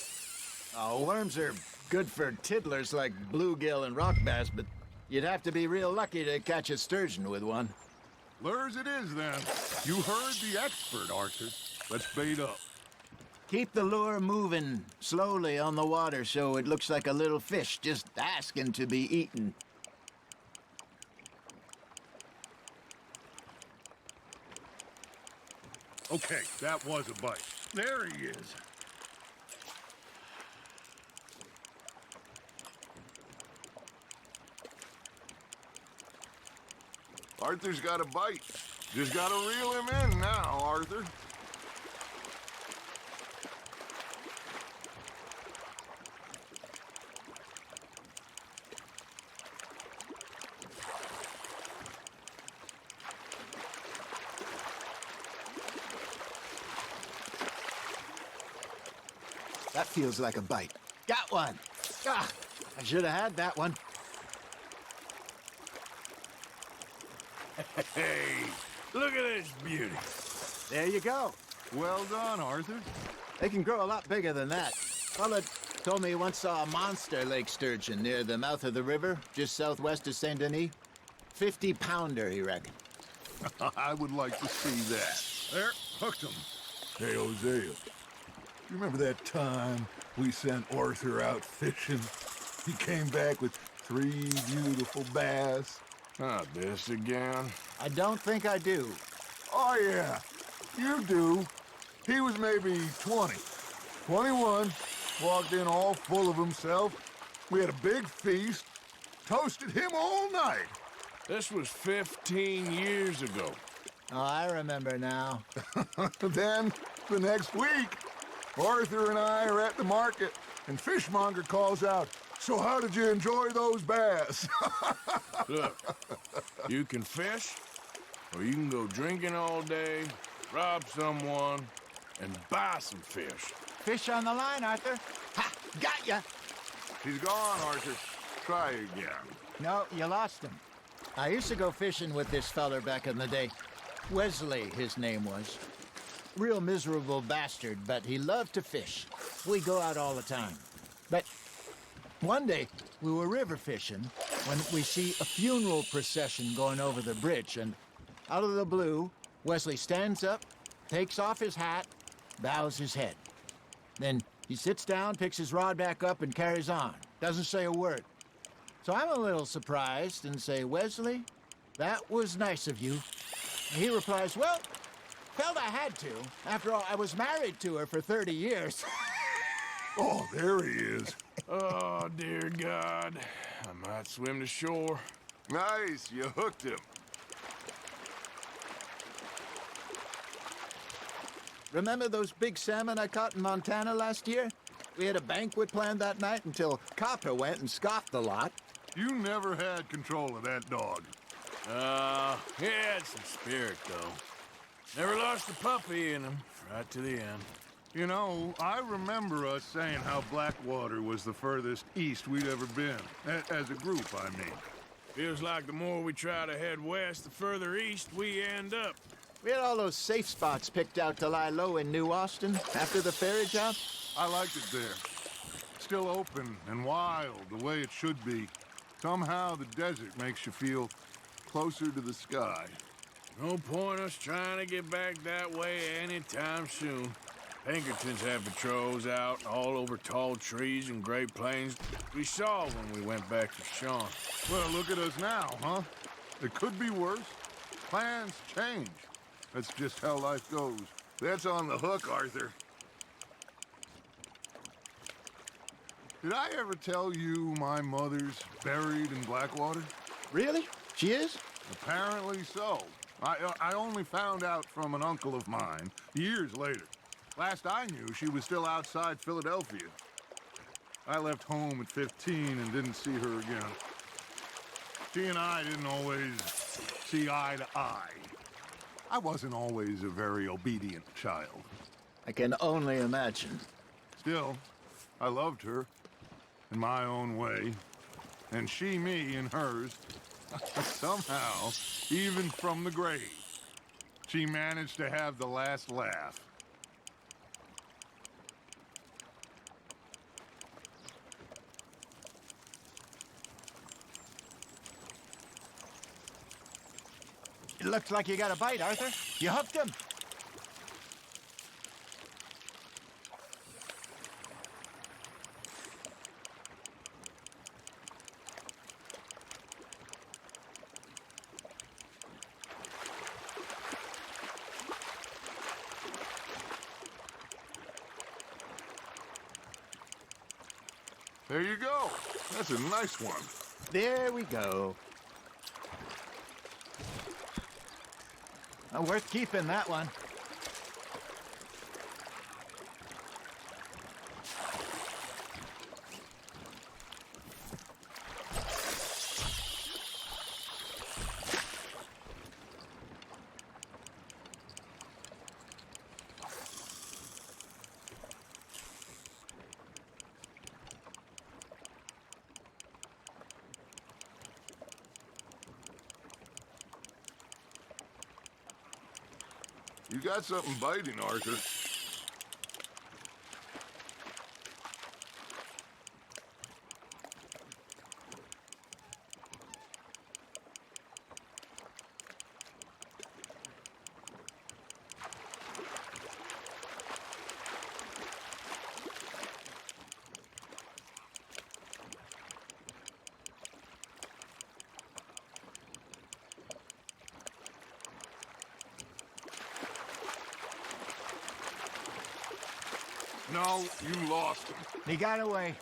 Oh, worms are good for tiddlers like bluegill and rock bass, but you'd have to be real lucky to catch a sturgeon with one. Lures it is, then. You heard the expert, Arthur. Let's bait up. Keep the lure moving slowly on the water so it looks like a little fish just asking to be eaten. Okay, that was a bite. There he is. Arthur's got a bite. Just gotta reel him in now, Arthur. That feels like a bite. Got one. Ah, I should have had that one. Hey, look at this beauty. There you go. Well done, Arthur. They can grow a lot bigger than that. Fella told me he once saw a monster lake sturgeon near the mouth of the river, just southwest of Saint Denis. 50-pounder, he reckoned. I would like to see that. There, hooked him. Hey, Hosea. You remember that time we sent Arthur out fishing? He came back with 3 beautiful bass. Not this again. I don't think I do. Oh, yeah. You do. He was maybe 20. 21. Walked in all full of himself. We had a big feast. Toasted him all night. This was 15 years ago. Oh, I remember now. Then, the next week, Arthur and I are at the market, and Fishmonger calls out, "So how did you enjoy those bass?" Look, you can fish, or you can go drinking all day, rob someone, and buy some fish. Fish on the line, Arthur. Ha! Got ya! He's gone, Arthur. Try again. No, you lost him. I used to go fishing with this feller back in the day. Wesley, his name was. Real miserable bastard, but he loved to fish. We go out all the time. But one day, we were river fishing when we see a funeral procession going over the bridge, and out of the blue, Wesley stands up, takes off his hat, bows his head. Then he sits down, picks his rod back up, and carries on. Doesn't say a word. So I'm a little surprised and say, Wesley, that was nice of you. And he replies, well, felt I had to. After all, I was married to her for 30 years. Oh, there he is. Oh, dear God. I might swim to shore. Nice, you hooked him. Remember those big salmon I caught in Montana last year? We had a banquet planned that night until Copper went and scoffed the lot. You never had control of that dog. He had some spirit, though. Never lost a puppy in him, right to the end. You know, I remember us saying how Blackwater was the furthest east we'd ever been. As a group, I mean. Feels like the more we try to head west, the further east we end up. We had all those safe spots picked out to lie low in New Austin after the ferry job. I liked it there. Still open and wild, the way it should be. Somehow the desert makes you feel closer to the sky. No point us trying to get back that way anytime soon. Pinkertons had patrols out all over tall trees and Great Plains. We saw when we went back to Sean. Well, look at us now, huh? It could be worse. Plans change. That's just how life goes. That's on the hook, Arthur. Did I ever tell you my mother's buried in Blackwater? Really? She is? Apparently so. I only found out from an uncle of mine years later. Last I knew, she was still outside Philadelphia. I left home at 15 and didn't see her again. She and I didn't always see eye to eye. I wasn't always a very obedient child. I can only imagine. Still, I loved her in my own way, and she me in hers. Somehow, even from the grave, she managed to have the last laugh. It looks like you got a bite, Arthur. You hooked him. There you go. That's a nice one. There we go. Worth keeping, that one. You got something biting, Arthur. No, you lost him. He got away.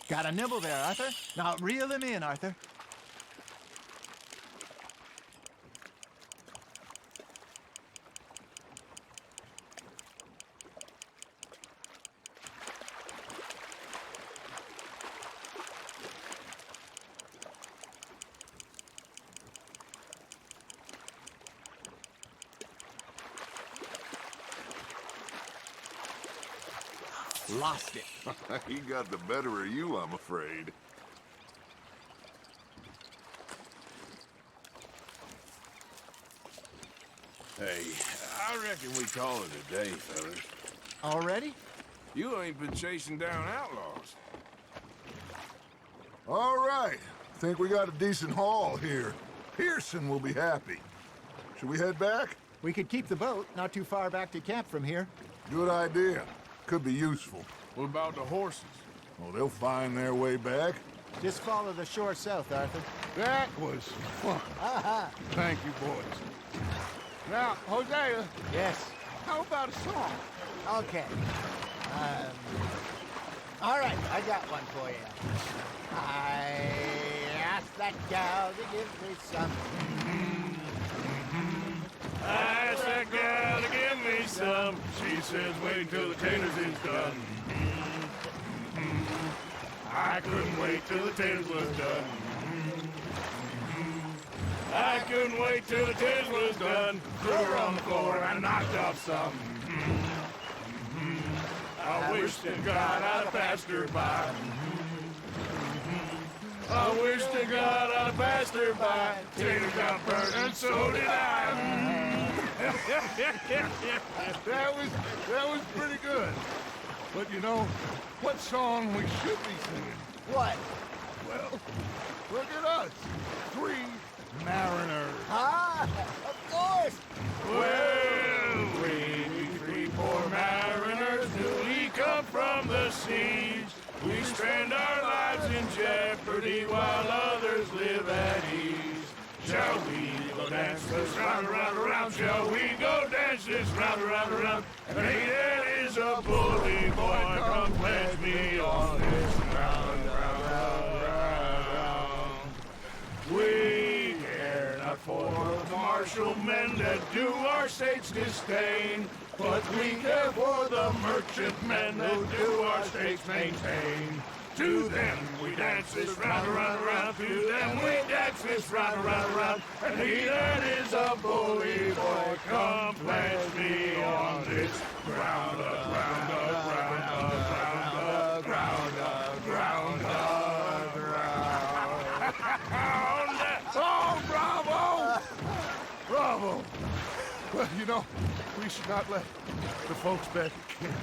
Got a nibble there, Arthur. Now reel him in, Arthur. Lost it. He got the better of you, I'm afraid. Hey, I reckon we call it a day, fellas. Already? You ain't been chasing down outlaws. All right. Think we got a decent haul here. Pearson will be happy. Should we head back? We could keep the boat not too far back to camp from here. Good idea. Could be useful. What about the horses? Oh, they'll find their way back. Just follow the shore south, Arthur. That was fun. Aha! Thank you, boys. Now, Hosea, Yes. how about a song? Okay. All right, I got one for you. I asked that gal to give me some. I asked that gal to give me some. She says wait till the taters is done. I couldn't wait till the taters was done. I couldn't wait till the taters was done. Threw her on the floor and knocked off some. I wish to God I'd have passed her by. I wish to God I'd have passed her by. Tater got burnt and so did I. That was pretty good. But you know, what song we should be singing? What? Well, look at us. 3 mariners. Ah, of course. Well, we 3 poor mariners newly come from the seas. We spend our lives in jeopardy while others live at ease. Shall we go dance this round, around, around? Shall we go dance this round, around, around? Hey, that is a bully boy, come pledge me on this round, round, round, round. We care not for the martial men that do our state's disdain, but we care for the merchantmen that do our states maintain. To them we dance this round, around, around. To them we dance this round, around, around. And he that is a bully boy, come pledge me on this ground, ground, ground, ground, ground, ground, ground. Oh, bravo! Bravo! Well, you know, we should not let the folks back at camp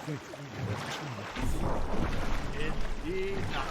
think we have too much. Indeed not.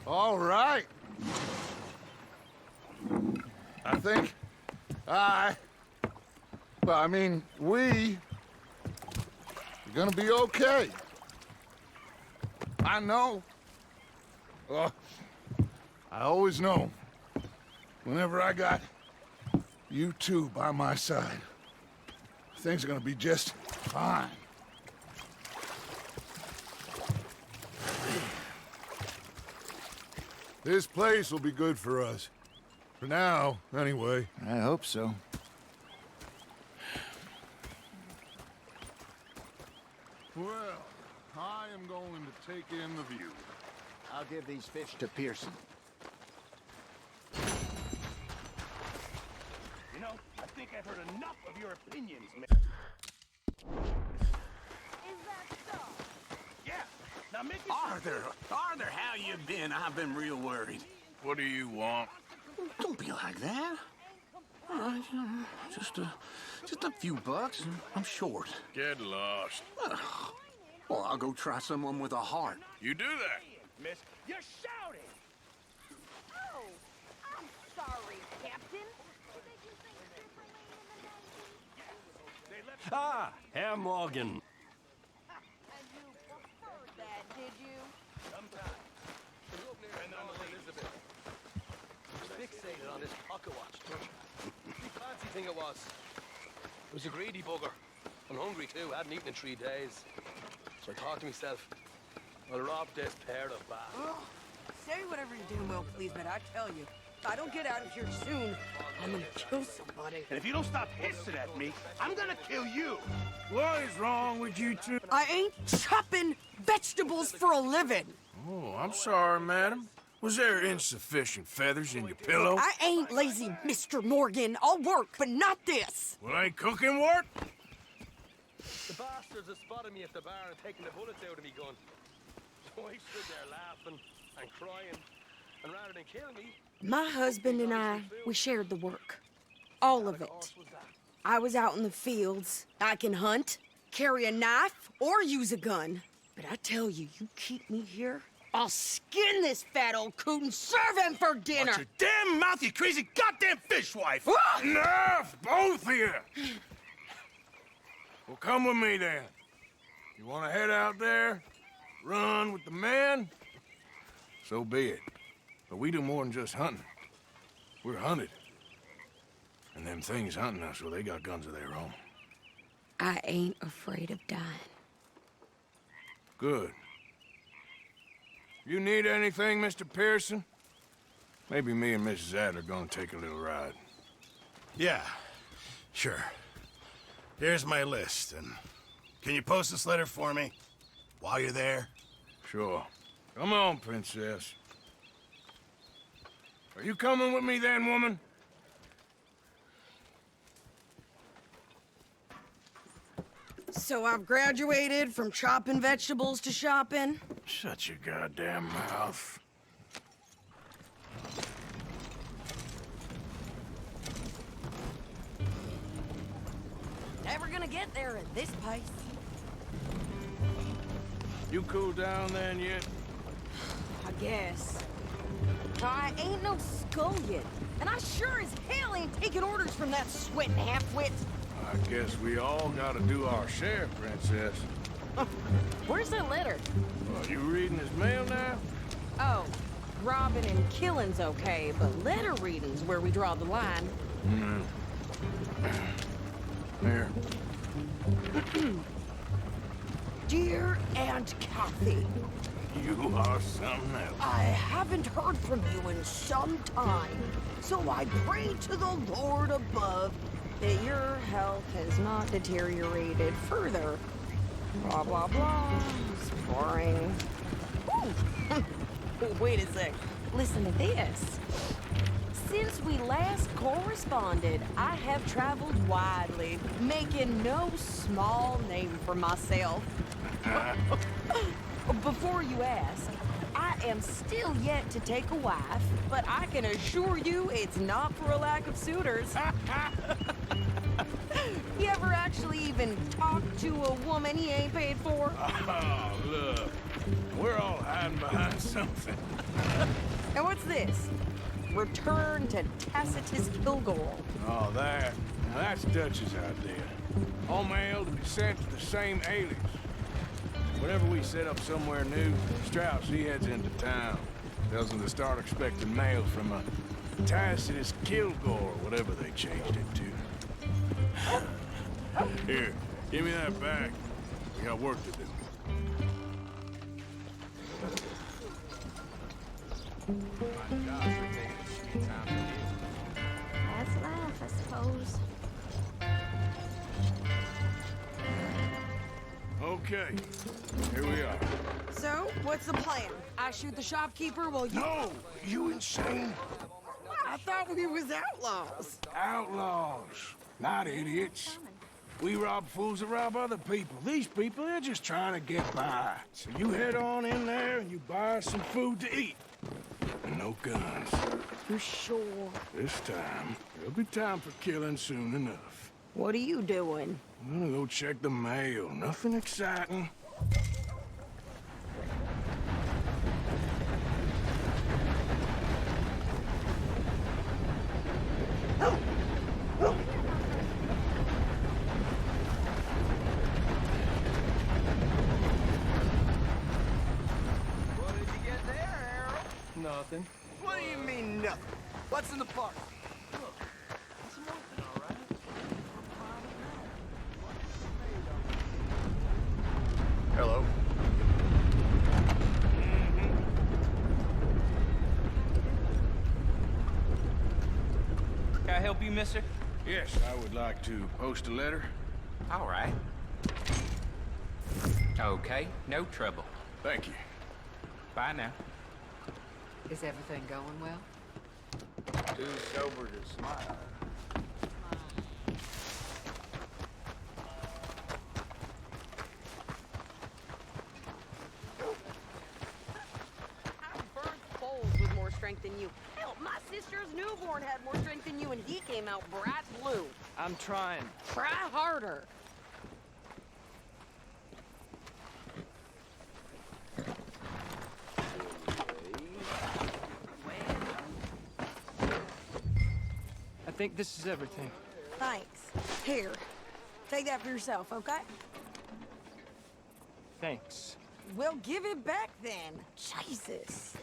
All right. I think we are gonna be okay. I know. Oh, I always know. Whenever I got you two by my side, things are gonna be just fine. This place will be good for us. For now, anyway. I hope so. Well, I am going to take in the view. I'll give these fish to Pearson. You know, I think I've heard enough of your opinions, man. Is that so? Yeah. Now make it... Arthur, how you been? I've been real worried. What do you want? Don't be like that. All right, just a few bucks. I'm short. Get lost. Well, I'll go try someone with a heart. You do that. Miss, you're shouting! Oh, I'm sorry, Captain. Ah, Herr Morgan. And you preferred that, did you? Sometimes. Elizabeth. Fixated on this pocket watch, don't you? Big fancy thing it was. It was a greedy bugger. I'm hungry too. I hadn't eaten in 3 days. So I thought to myself, I'll rob this pair of bastards. Oh, say whatever you do, Will, please, but I tell you, if I don't get out of here soon, I'm gonna kill somebody. And if you don't stop hissing at me, I'm gonna kill you. What is wrong with you two? I ain't chopping vegetables for a living. Oh, I'm sorry, madam. Was there insufficient feathers in your pillow? I ain't lazy, Mr. Morgan. I'll work, but not this. Well, ain't cooking work? The bastards have spotted me at the bar and taken the bullets out of me gun. So I stood there laughing and crying, and rather than kill me... My husband and I, we shared the work. All of it. I was out in the fields. I can hunt, carry a knife, or use a gun. But I tell you, you keep me here, I'll skin this fat old coot and serve him for dinner! Watch your damn mouth, you crazy goddamn fishwife! Enough, both of you! Well, come with me, then. You want to head out there, run with the men? So be it. But we do more than just hunting. We're hunted. And them things hunting us, well, they got guns of their own. I ain't afraid of dying. Good. You need anything, Mr. Pearson? Maybe me and Mrs. Adler are gonna take a little ride. Yeah, sure. Here's my list, and can you post this letter for me while you're there? Sure. Come on, Princess. Are you coming with me then, woman? So I've graduated from chopping vegetables to shopping? Shut your goddamn mouth. Never gonna get there at this pace. You cooled down then yet? I guess. I ain't no scullion, and I sure as hell ain't taking orders from that sweating half-wit. I guess we all gotta do our share, Princess. Where's that letter? You reading his mail now? Oh, robbing and killing's okay, but letter reading's where we draw the line. Here. Dear Aunt Kathy. You are something else. I haven't heard from you in some time, so I pray to the Lord above that your health has not deteriorated further. Blah, blah, blah. It's boring. Ooh. Wait a sec. Listen to this. Since we last corresponded, I have traveled widely, making no small name for myself. Before you ask, I am still yet to take a wife, but I can assure you it's not for a lack of suitors. You ever actually even talk to a woman he ain't paid for? Oh, look. We're all hiding behind something. And what's this? Return to Tacitus Kilgore. Oh, that. Now that's Dutch's idea. All mail to be sent to the same alias. Whenever we set up somewhere new, Strauss, he heads into town. Tells them to start expecting mail from a Tacitus Kilgore, whatever they changed it to. Here, give me that back. We got work to do. That's life, I suppose. Okay, here we are. So, what's the plan? I shoot the shopkeeper while you... No! You insane? I thought we was outlaws. Outlaws, not idiots. We rob fools that rob other people. These people, they're just trying to get by. So you head on in there and you buy us some food to eat. And no guns. You sure? This time, there'll be time for killing soon enough. What are you doing? I'm gonna go check the mail. Nothing exciting. What did you get there, Harold? Nothing. What do you mean, nothing? What's in the park? Hello. mister? Yes, I would like to post a letter. All right. Okay, no trouble. Thank you. Bye now. Is everything going well? Too sober to smile. With more strength than you. Hell, my sister's newborn had more strength than you, and he came out bright blue. I'm trying. Try harder. I think this is everything. Thanks. Here, take that for yourself, okay? Thanks. Well, give it back then. Jesus.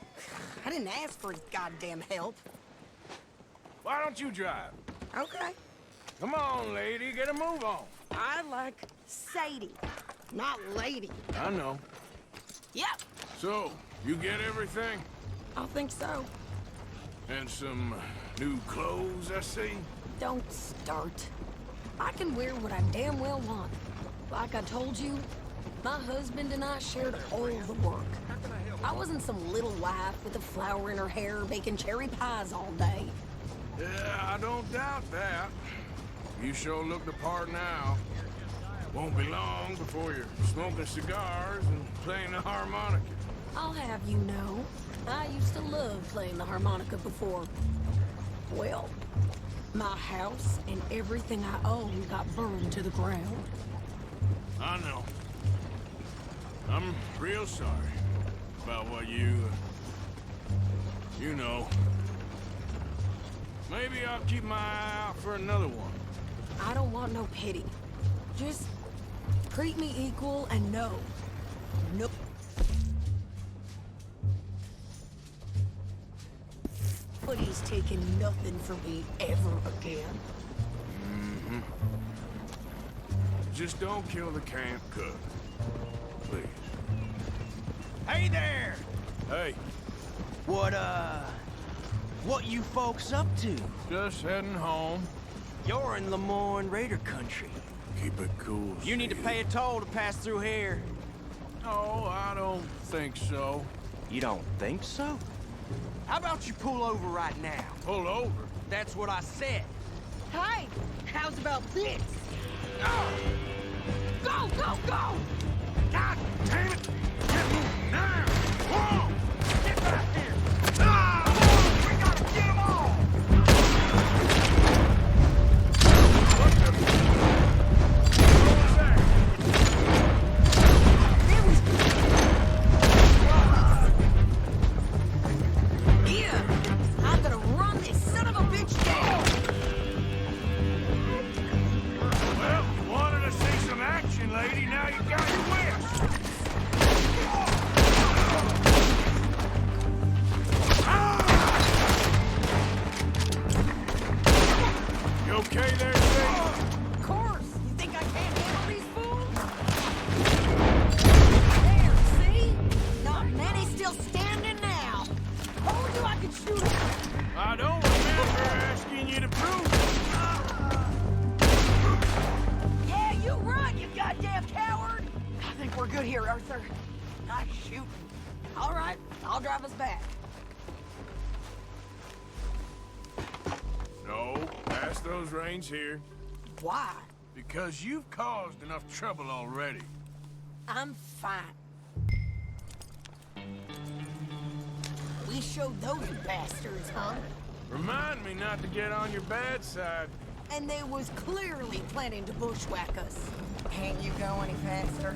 I didn't ask for his goddamn help. Why don't you drive? Okay. Come on, lady, get a move on. I like Sadie, not lady. I know. Yep. So, you get everything? I think so. And some new clothes, I see? Don't start. I can wear what I damn well want. Like I told you, my husband and I shared all the work. I wasn't some little wife with a flower in her hair baking cherry pies all day. Yeah, I don't doubt that. You sure look the part now. Won't be long before you're smoking cigars and playing the harmonica. I'll have you know, I used to love playing the harmonica before. Well, my house and everything I own got burned to the ground. I know. I'm real sorry about what you know. Maybe I'll keep my eye out for another one. I don't want no pity. Just treat me equal and no. Nobody's taking nothing from me ever again. Mm-hmm. Just don't kill the camp cook. Please. Hey there! Hey. What you folks up to? Just heading home. You're in Lemoyne Raider country. Keep it cool. You need to pay a toll to pass through here. No, I don't think so. You don't think so? How about you pull over right now? Pull over? That's what I said. Hey, how's about this? Oh. Go, go, go! God damn it! Get moving now! Whoa! Get back here! Ah! We gotta get them all! What the... What was that? Here, I'm gonna run this son of a bitch down! Well, you wanted to see some action, lady. Now you got your wish. You okay there, Sadie? Of course! You think I can't handle these fools? There, see? Not many still standing now. Told you I could shoot them. I don't remember asking you to prove it. Yeah, you run, you goddamn coward! I think we're good here, Arthur. Nice shooting. All right, I'll drive us back. No, pass those reins here. Why? Because you've caused enough trouble already. I'm fine. We showed those bastards, huh? Remind me not to get on your bad side. And they was clearly planning to bushwhack us. Can't you go any faster?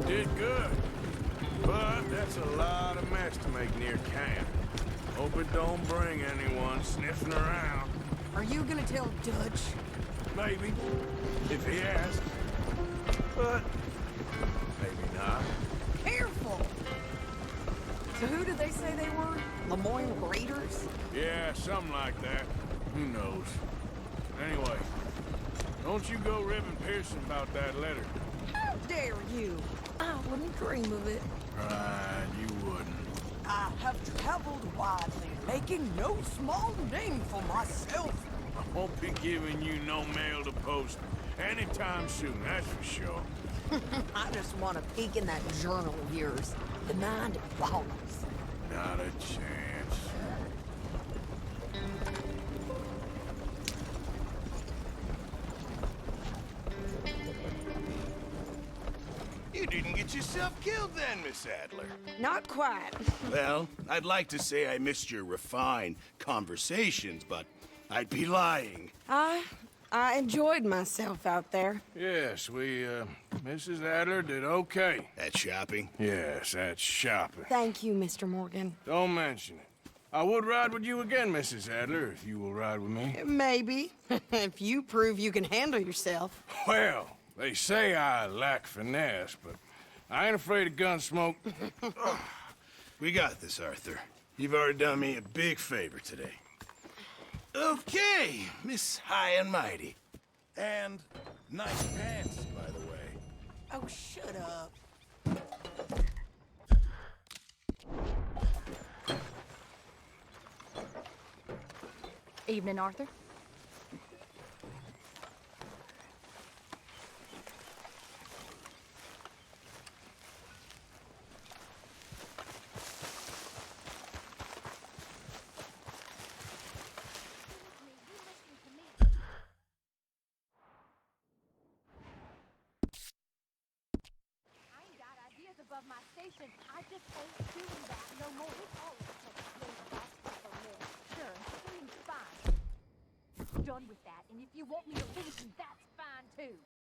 Did good. But that's a lot of mess to make near camp. Hope it don't bring anyone sniffing around. Are you gonna tell Dutch? Maybe, if he asks. But maybe not. Careful! So who did they say they were? Lemoyne Raiders? Yeah, something like that. Who knows? Anyway, don't you go ribbing Pearson about that letter. How dare you? I wouldn't dream of it. Right, you wouldn't. I have traveled widely, making no small name for myself. I won't be giving you no mail to post anytime soon, that's for sure. I just want to peek in that journal of yours. The mind boggles. Not a chance. You didn't get yourself killed then, Miss Adler. Not quite. Well, I'd like to say I missed your refined conversations, but I'd be lying. I enjoyed myself out there. Yes, Mrs. Adler did okay. At shopping? Yes, that's shopping. Thank you, Mr. Morgan. Don't mention it. I would ride with you again, Mrs. Adler, if you will ride with me. Maybe. If you prove you can handle yourself. Well, they say I lack finesse, but I ain't afraid of gunsmoke. We got this, Arthur. You've already done me a big favor today. Okay, Miss High and Mighty. And nice pants, by the way. Oh, shut up. Evening, Arthur. Above my station. I just ain't doing that no more. It's all sure, swimming's fine. Done with that, and if you want me to leave, that's fine too.